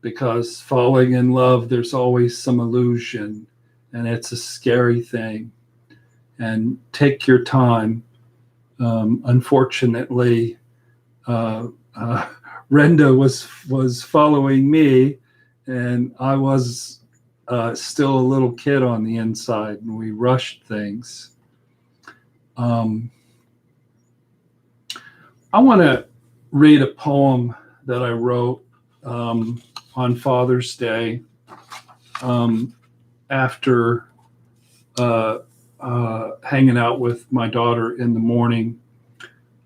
because falling in love, there's always some illusion, and it's a scary thing. And take your time. Unfortunately, Renda was following me, and I was still a little kid on the inside, and we rushed things. I want to read a poem that I wrote on Father's Day, after hanging out with my daughter in the morning.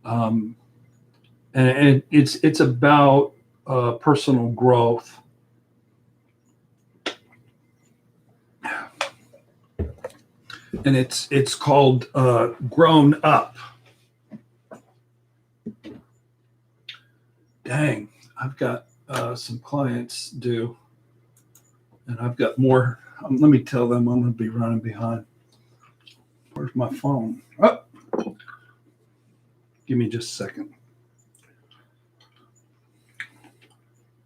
And it's about personal growth. And it's called Grown Up. Dang, I've got some clients due, and I've got more. Let me tell them I'm going to be running behind. Where's my phone? Oh, give me just a second.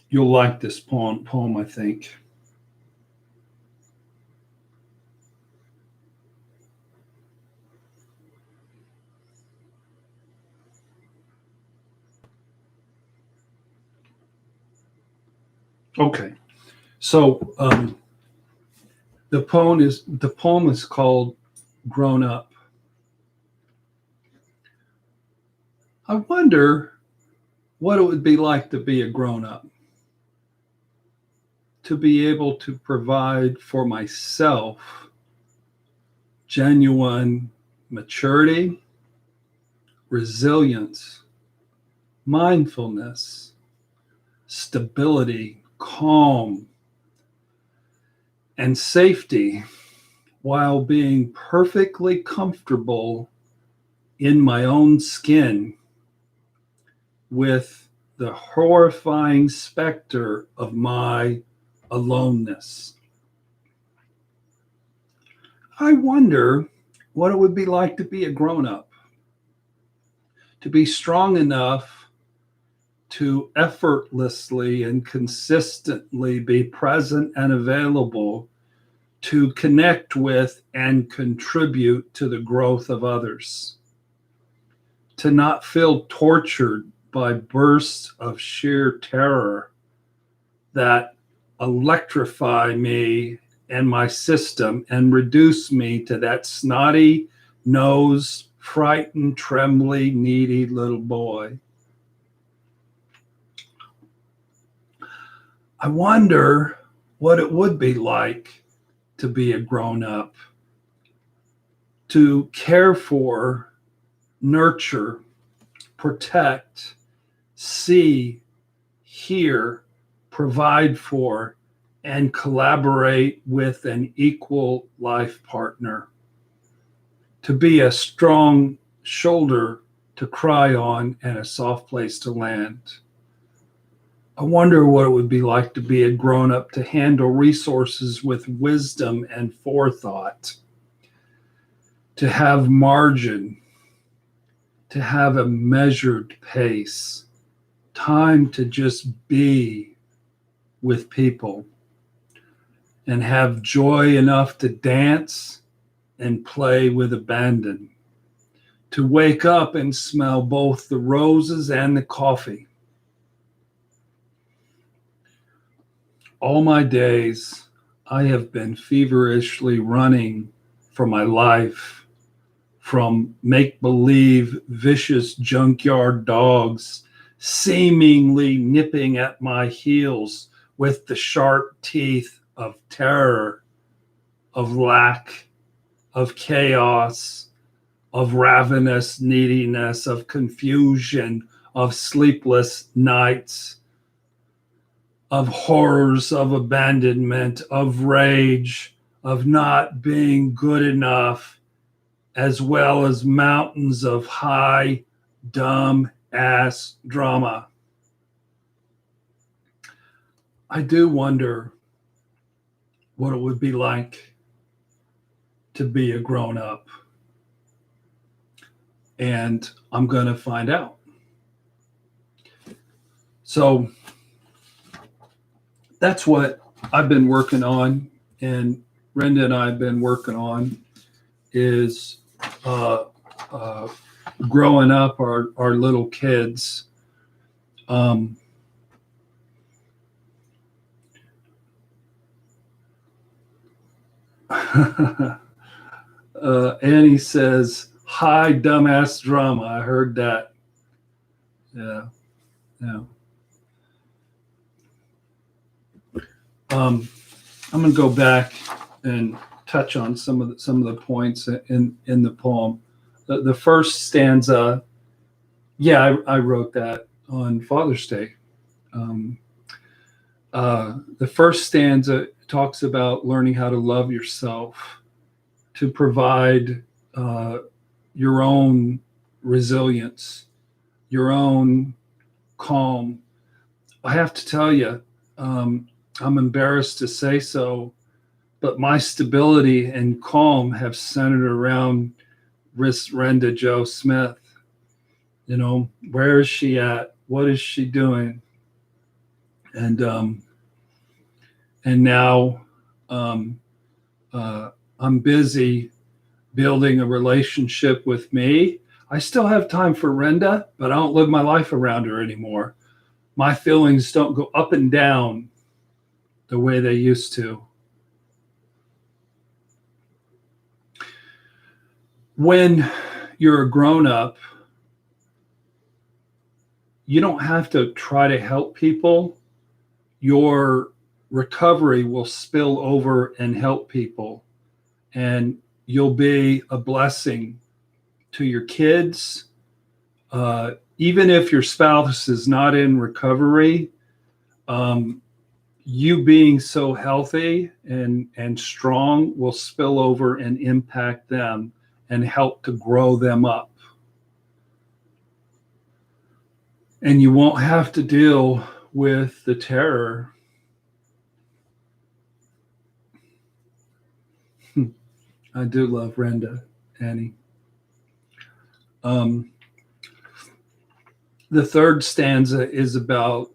You'll like this poem, I think. Okay, so the poem is called Grown Up. I wonder what it would be like to be a grown up, to be able to provide for myself genuine maturity, resilience, mindfulness, stability, calm, and safety, while being perfectly comfortable in my own skin with the horrifying specter of my aloneness. I wonder what it would be like to be a grown-up, to be strong enough to effortlessly and consistently be present and available to connect with and contribute to the growth of others, to not feel tortured by bursts of sheer terror that electrify me and my system and reduce me to that snotty nosed, frightened, trembling, needy little boy. I wonder what it would be like to be a grown-up, to care for, nurture, protect, see, hear, provide for, and collaborate with an equal life partner, to be a strong shoulder to cry on and a soft place to land. I wonder what it would be like to be a grown-up, to handle resources with wisdom and forethought, to have margin, to have a measured pace, time to just be with people, and have joy enough to dance and play with abandon, to wake up and smell both the roses and the coffee. All my days, I have been feverishly running for my life from make-believe vicious junkyard dogs seemingly nipping at my heels with the sharp teeth of terror, of lack, of chaos, of ravenous neediness, of confusion, of sleepless nights, of horrors of abandonment, of rage, of not being good enough, as well as mountains of high, dumb ass drama. I do wonder what it would be like to be a grown up. And I'm going to find out. So that's what I've been working on, and Brenda and I have been working on, is growing up our little kids. Annie says, "Hi, dumbass drama." I heard that. Yeah. I'm going to go back and touch on some of the points in the poem. The first stanza, I wrote that on Father's Day. The first stanza talks about learning how to love yourself, to provide your own resilience, your own calm. I have to tell you, I'm embarrassed to say so, but my stability and calm have centered around Renda Jo Smith. You know, where is she at? What is she doing? And now I'm busy building a relationship with me. I still have time for Renda, but I don't live my life around her anymore. My feelings don't go up and down the way they used to. When you're a grown-up, you don't have to try to help people. Your recovery will spill over and help people, and you'll be a blessing to your kids. Even if your spouse is not in recovery, you being so healthy and strong will spill over and impact them and help to grow them up. And you won't have to deal with the terror. I do love Renda, Annie. The third stanza is about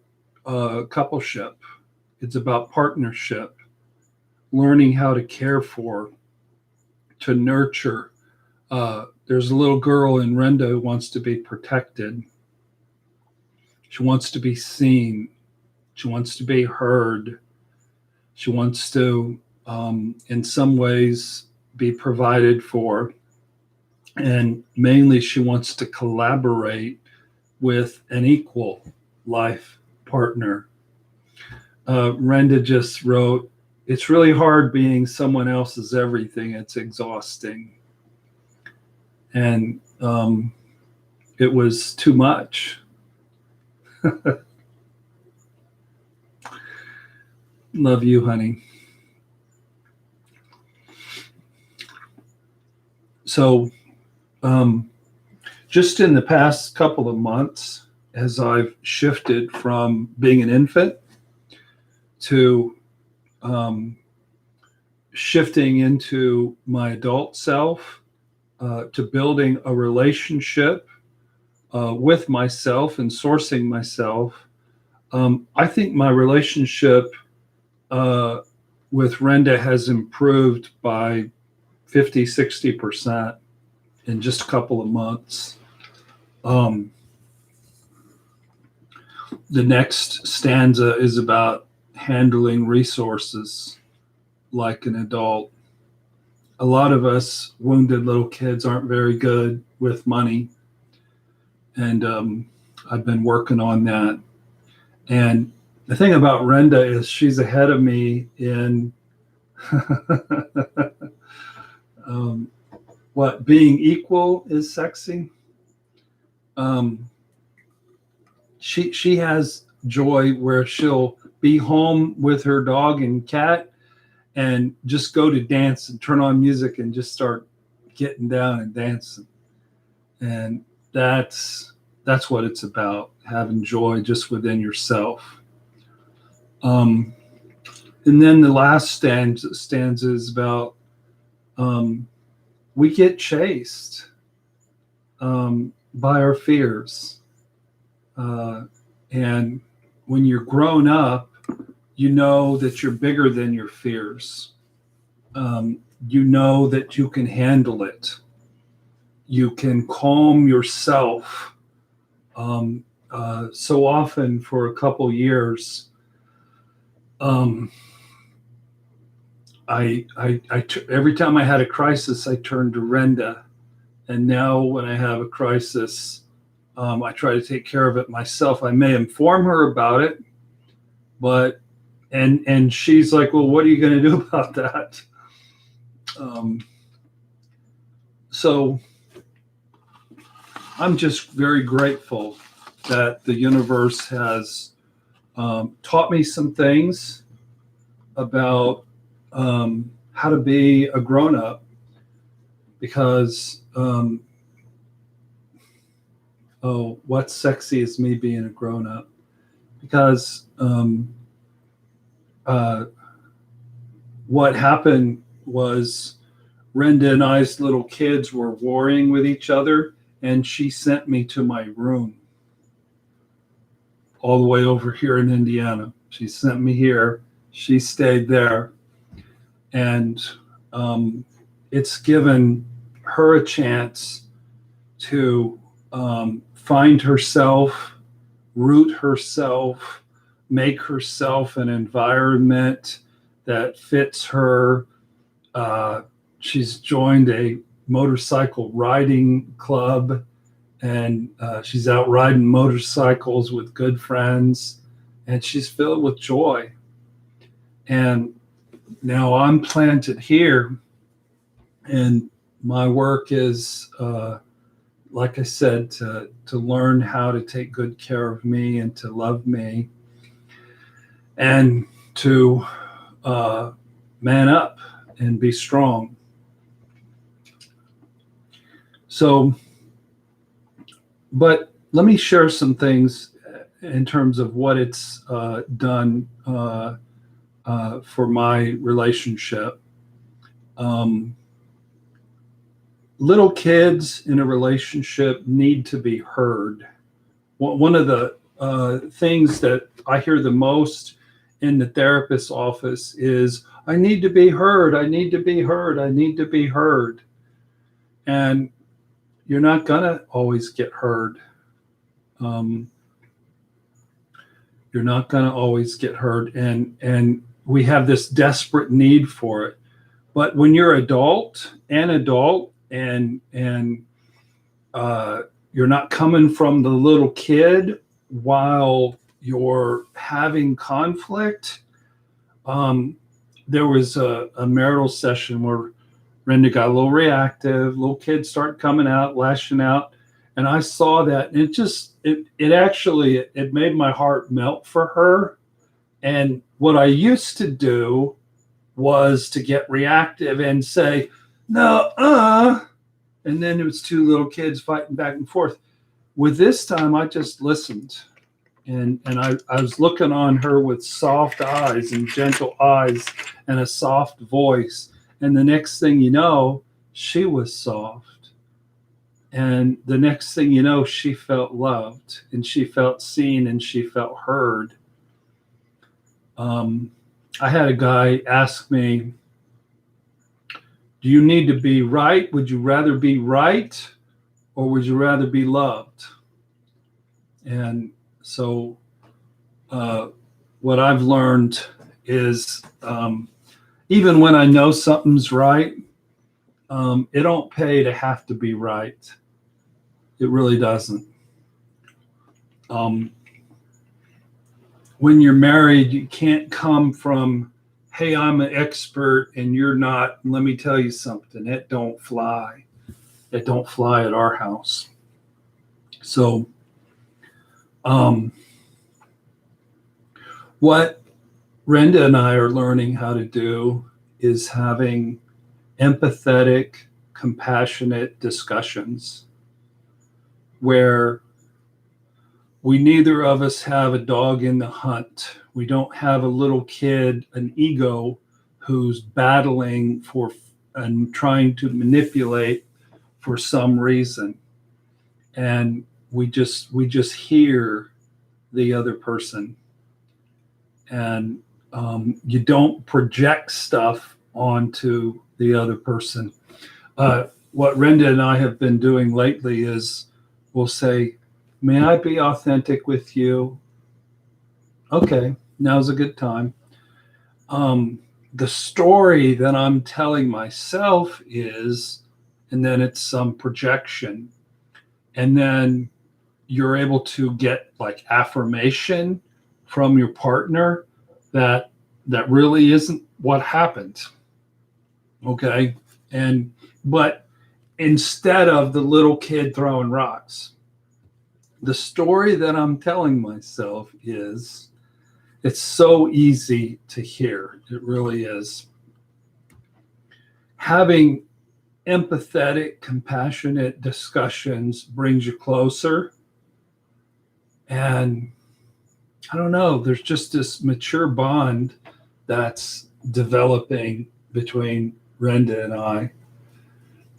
coupleship. It's about partnership, learning how to care for, to nurture. There's a little girl in Renda who wants to be protected. She wants to be seen. She wants to be heard. She wants to, in some ways, be provided for. And mainly, she wants to collaborate with an equal life partner. Renda just wrote, "It's really hard being someone else's everything. It's exhausting." And it was too much. Love you, honey. So, just in the past couple of months, as I've shifted from being an infant to shifting into my adult self, to building a relationship with myself and sourcing myself, I think my relationship with Renda has improved by 50, 60% in just a couple of months. The next stanza is about handling resources like an adult. A lot of us wounded little kids aren't very good with money. And I've been working on that. And the thing about Renda is she's ahead of me in what being equal is sexy. She has joy where she'll be home with her dog and cat and just go to dance and turn on music and just start getting down and dancing. And that's what it's about, having joy just within yourself. And then the last stanza is about we get chased by our fears. And when you're grown up, you know that you're bigger than your fears. You know that you can handle it. You can calm yourself. So often for a couple years, every time I had a crisis, I turned to Renda. And now when I have a crisis, I try to take care of it myself. I may inform her about it, but and she's like, well, what are you going to do about that? So I'm just very grateful that the universe has taught me some things about how to be a grown-up, because what's sexy is me being a grown-up, because what happened was Renda and I's little kids were warring with each other, and she sent me to my room all the way over here in Indiana. She sent me here. She stayed there. And it's given her a chance to find herself, root herself, make herself an environment that fits her. She's joined a motorcycle riding club, and she's out riding motorcycles with good friends, and she's filled with joy. And now I'm planted here, and my work is, like I said, to learn how to take good care of me and to love me, and to man up and be strong. So, but let me share some things in terms of what it's done for my relationship. Little kids in a relationship need to be heard. One of the things that I hear the most in the therapist's office is, I need to be heard, I need to be heard, I need to be heard. And you're not going to always get heard. You're not going to always get heard. And we have this desperate need for it. But when you're adult and you're not coming from the little kid while you're having conflict. There was a marital session where Brenda got a little reactive, little kids start coming out, lashing out. And I saw that, and it actually made my heart melt for her. And what I used to do was to get reactive and say, no, and then it was two little kids fighting back and forth. With this time, I just listened. And I was looking on her with soft eyes and gentle eyes and a soft voice. And the next thing you know, she was soft. And the next thing you know, she felt loved and she felt seen and she felt heard. I had a guy ask me, do you need to be right? Would you rather be right or would you rather be loved? And so what I've learned is even when I know something's right, it don't pay to have to be right. It really doesn't. When you're married, you can't come from, hey, I'm an expert and you're not. Let me tell you something. It don't fly. It don't fly at our house. So what Brenda and I are learning how to do is having empathetic, compassionate discussions where we neither of us have a dog in the hunt. We don't have a little kid, an ego, who's battling for and trying to manipulate for some reason. And we just hear the other person. And you don't project stuff onto the other person. What Renda and I have been doing lately is we'll say, may I be authentic with you? Okay, now's a good time. The story that I'm telling myself is, and then it's some projection. And then you're able to get like affirmation from your partner that really isn't what happened. Okay. But instead of the little kid throwing rocks, the story that I'm telling myself is, it's so easy to hear. It really is. Having empathetic, compassionate discussions brings you closer. And I don't know, there's just this mature bond that's developing between Brenda and I.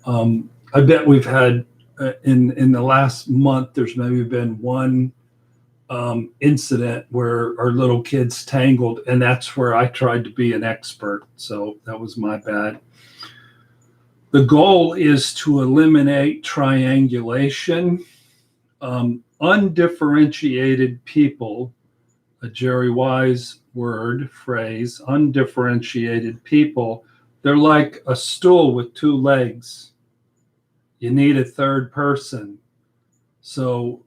I bet we've had in the last month, there's maybe been one incident where our little kids tangled, and that's where I tried to be an expert. So that was my bad. The goal is to eliminate triangulation. Undifferentiated people, a Jerry Wise phrase, undifferentiated people, they're like a stool with two legs. You need a third person. So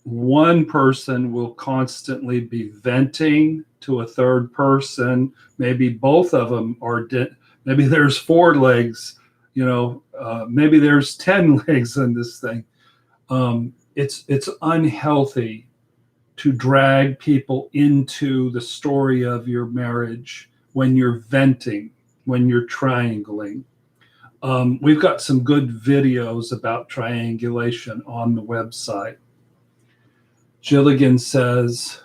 one person will constantly be venting to a third person. Maybe both of them are maybe there's 4 legs, maybe there's 10 legs in this thing. It's unhealthy to drag people into the story of your marriage when you're venting, when you're triangling. We've got some good videos about triangulation on the website. Gilligan says,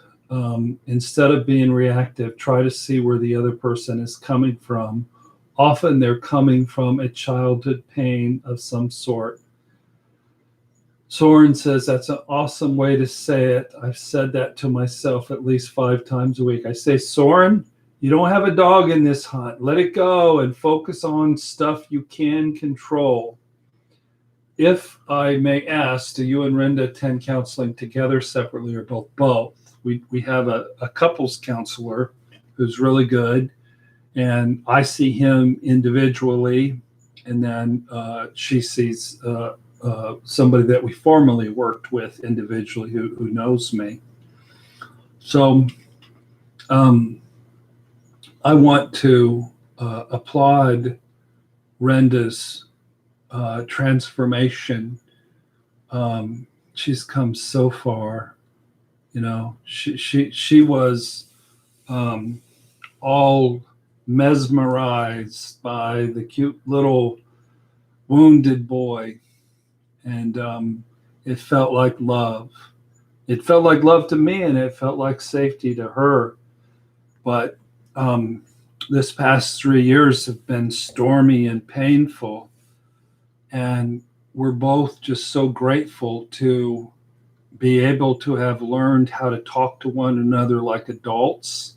instead of being reactive, try to see where the other person is coming from. Often they're coming from a childhood pain of some sort. Soren says, that's an awesome way to say it. I've said that to myself at least 5 times a week. I say, Soren, you don't have a dog in this hunt. Let it go and focus on stuff you can control. If I may ask, do you and Renda attend counseling together, separately, or both? We have a couples counselor who's really good, and I see him individually, and then she sees somebody that we formerly worked with individually who knows me. So I want to applaud Renda's transformation. She's come so far. She was all mesmerized by the cute little wounded boy, and it felt like love. It felt like love to me, and it felt like safety to her. But this past 3 years have been stormy and painful, and we're both just so grateful to be able to have learned how to talk to one another like adults,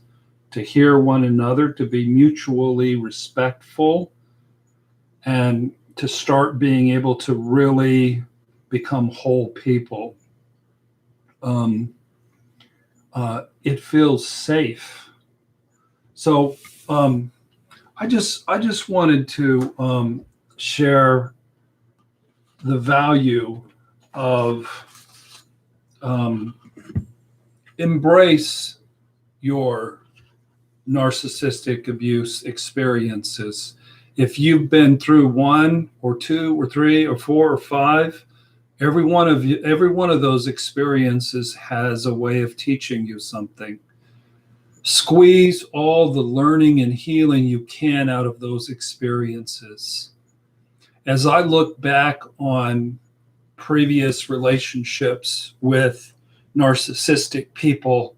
to hear one another, to be mutually respectful, and to start being able to really become whole people. It feels safe. So I just wanted to share the value of embrace your narcissistic abuse experiences. If you've been through 1 or 2 or 3 or 4 or 5, every one of those experiences has a way of teaching you something. Squeeze all the learning and healing you can out of those experiences. As I look back on previous relationships with narcissistic people,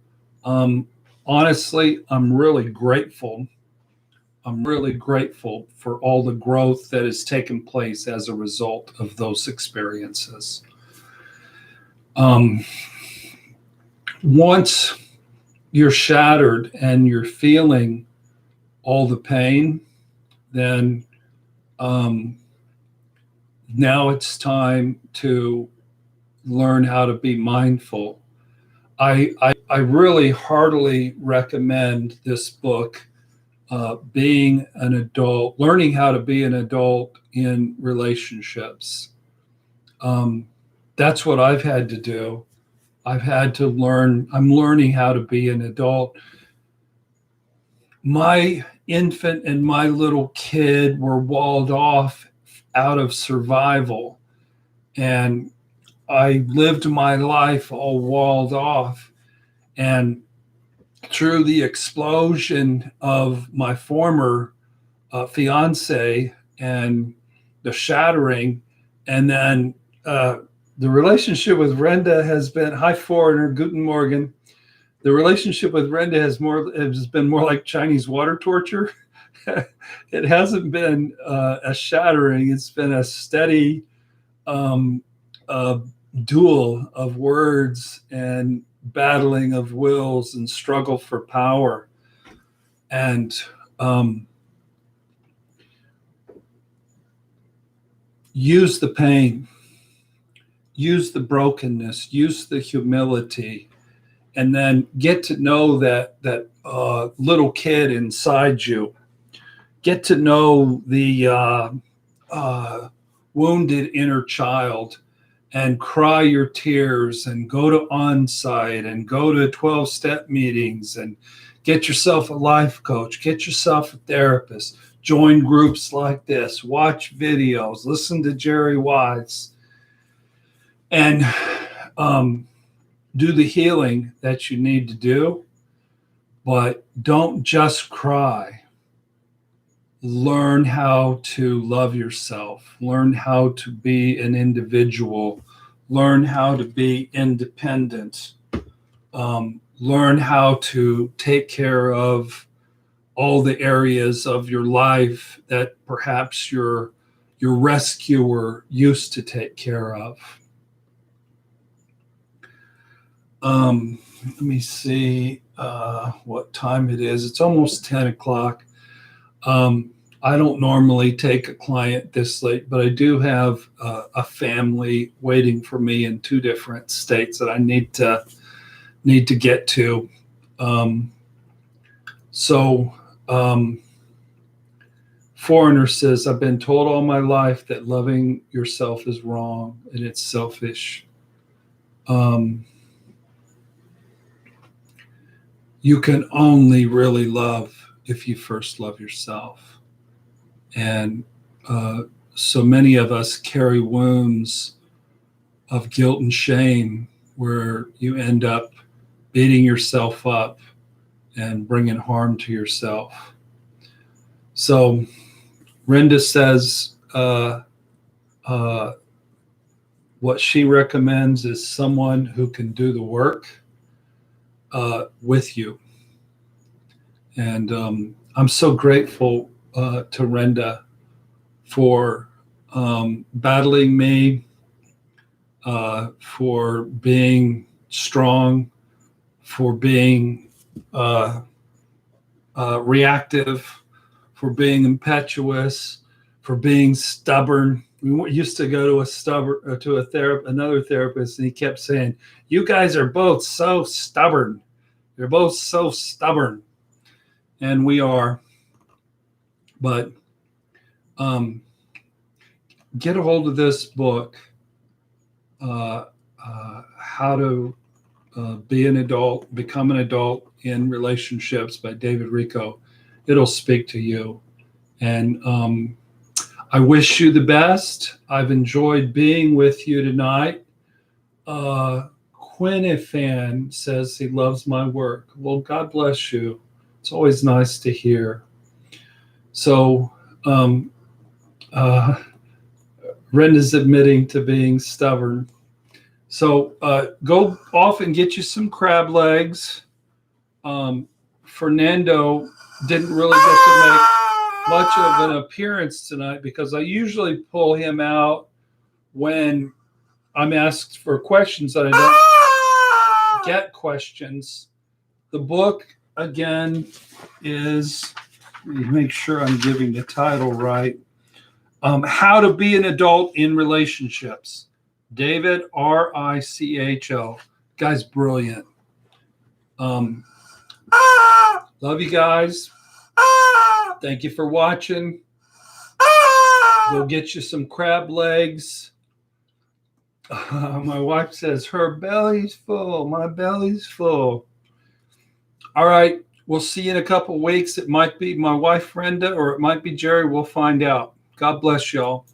honestly, I'm really grateful. I'm really grateful for all the growth that has taken place as a result of those experiences. Once you're shattered and you're feeling all the pain, then now it's time to learn how to be mindful. I really heartily recommend this book, Being an Adult, Learning How to Be an Adult in Relationships. That's what I've had to do. I've had to learn, I'm learning how to be an adult. My infant and my little kid were walled off out of survival, and I lived my life all walled off. And through the explosion of my former fiance and the shattering, and then the relationship with Renda has been, hi foreigner, guten morgen. The relationship with Renda has been more like Chinese water torture. It hasn't been a shattering. It's been a steady duel of words and battling of wills and struggle for power. And use the pain, use the brokenness, use the humility, and then get to know that little kid inside you. Get to know the wounded inner child, and cry your tears, and go to on-site, and go to 12-step meetings, and get yourself a life coach, get yourself a therapist, join groups like this, watch videos, listen to Jerry Wise, and do the healing that you need to do. But don't just cry. Learn how to love yourself. Learn how to be an individual. Learn how to be independent. learn how to take care of all the areas of your life that perhaps your rescuer used to take care of. Let me see what time it is. It's almost 10 o'clock. I don't normally take a client this late, but I do have a family waiting for me in 2 different states that I need to get to. Foreigner says, I've been told all my life that loving yourself is wrong and it's selfish. You can only really love if you first love yourself. And so many of us carry wounds of guilt and shame where you end up beating yourself up and bringing harm to yourself. So Renda says what she recommends is someone who can do the work with you. And I'm so grateful to Renda for battling me, for being strong, for being reactive, for being impetuous, for being stubborn. We used to go to another therapist, and he kept saying, "You guys are both so stubborn. You're both so stubborn," and we are. But get a hold of this book, How to Become an Adult in Relationships by David Rico. It'll speak to you. And I wish you the best. I've enjoyed being with you tonight. Quinifan says he loves my work. Well, God bless you. It's always nice to hear. So Renda's admitting to being stubborn. So go off and get you some crab legs. Fernando didn't really get to make much of an appearance tonight because I usually pull him out when I'm asked for questions that I don't get questions. The book, again, is, let me make sure I'm giving the title right, How to Be an Adult in Relationships. David Richo. Guy's brilliant. Love you guys. Thank you for watching. Go get you some crab legs. My wife says her belly's full. My belly's full. All right. We'll see you in a couple weeks. It might be my wife, Brenda, or it might be Jerry. We'll find out. God bless y'all.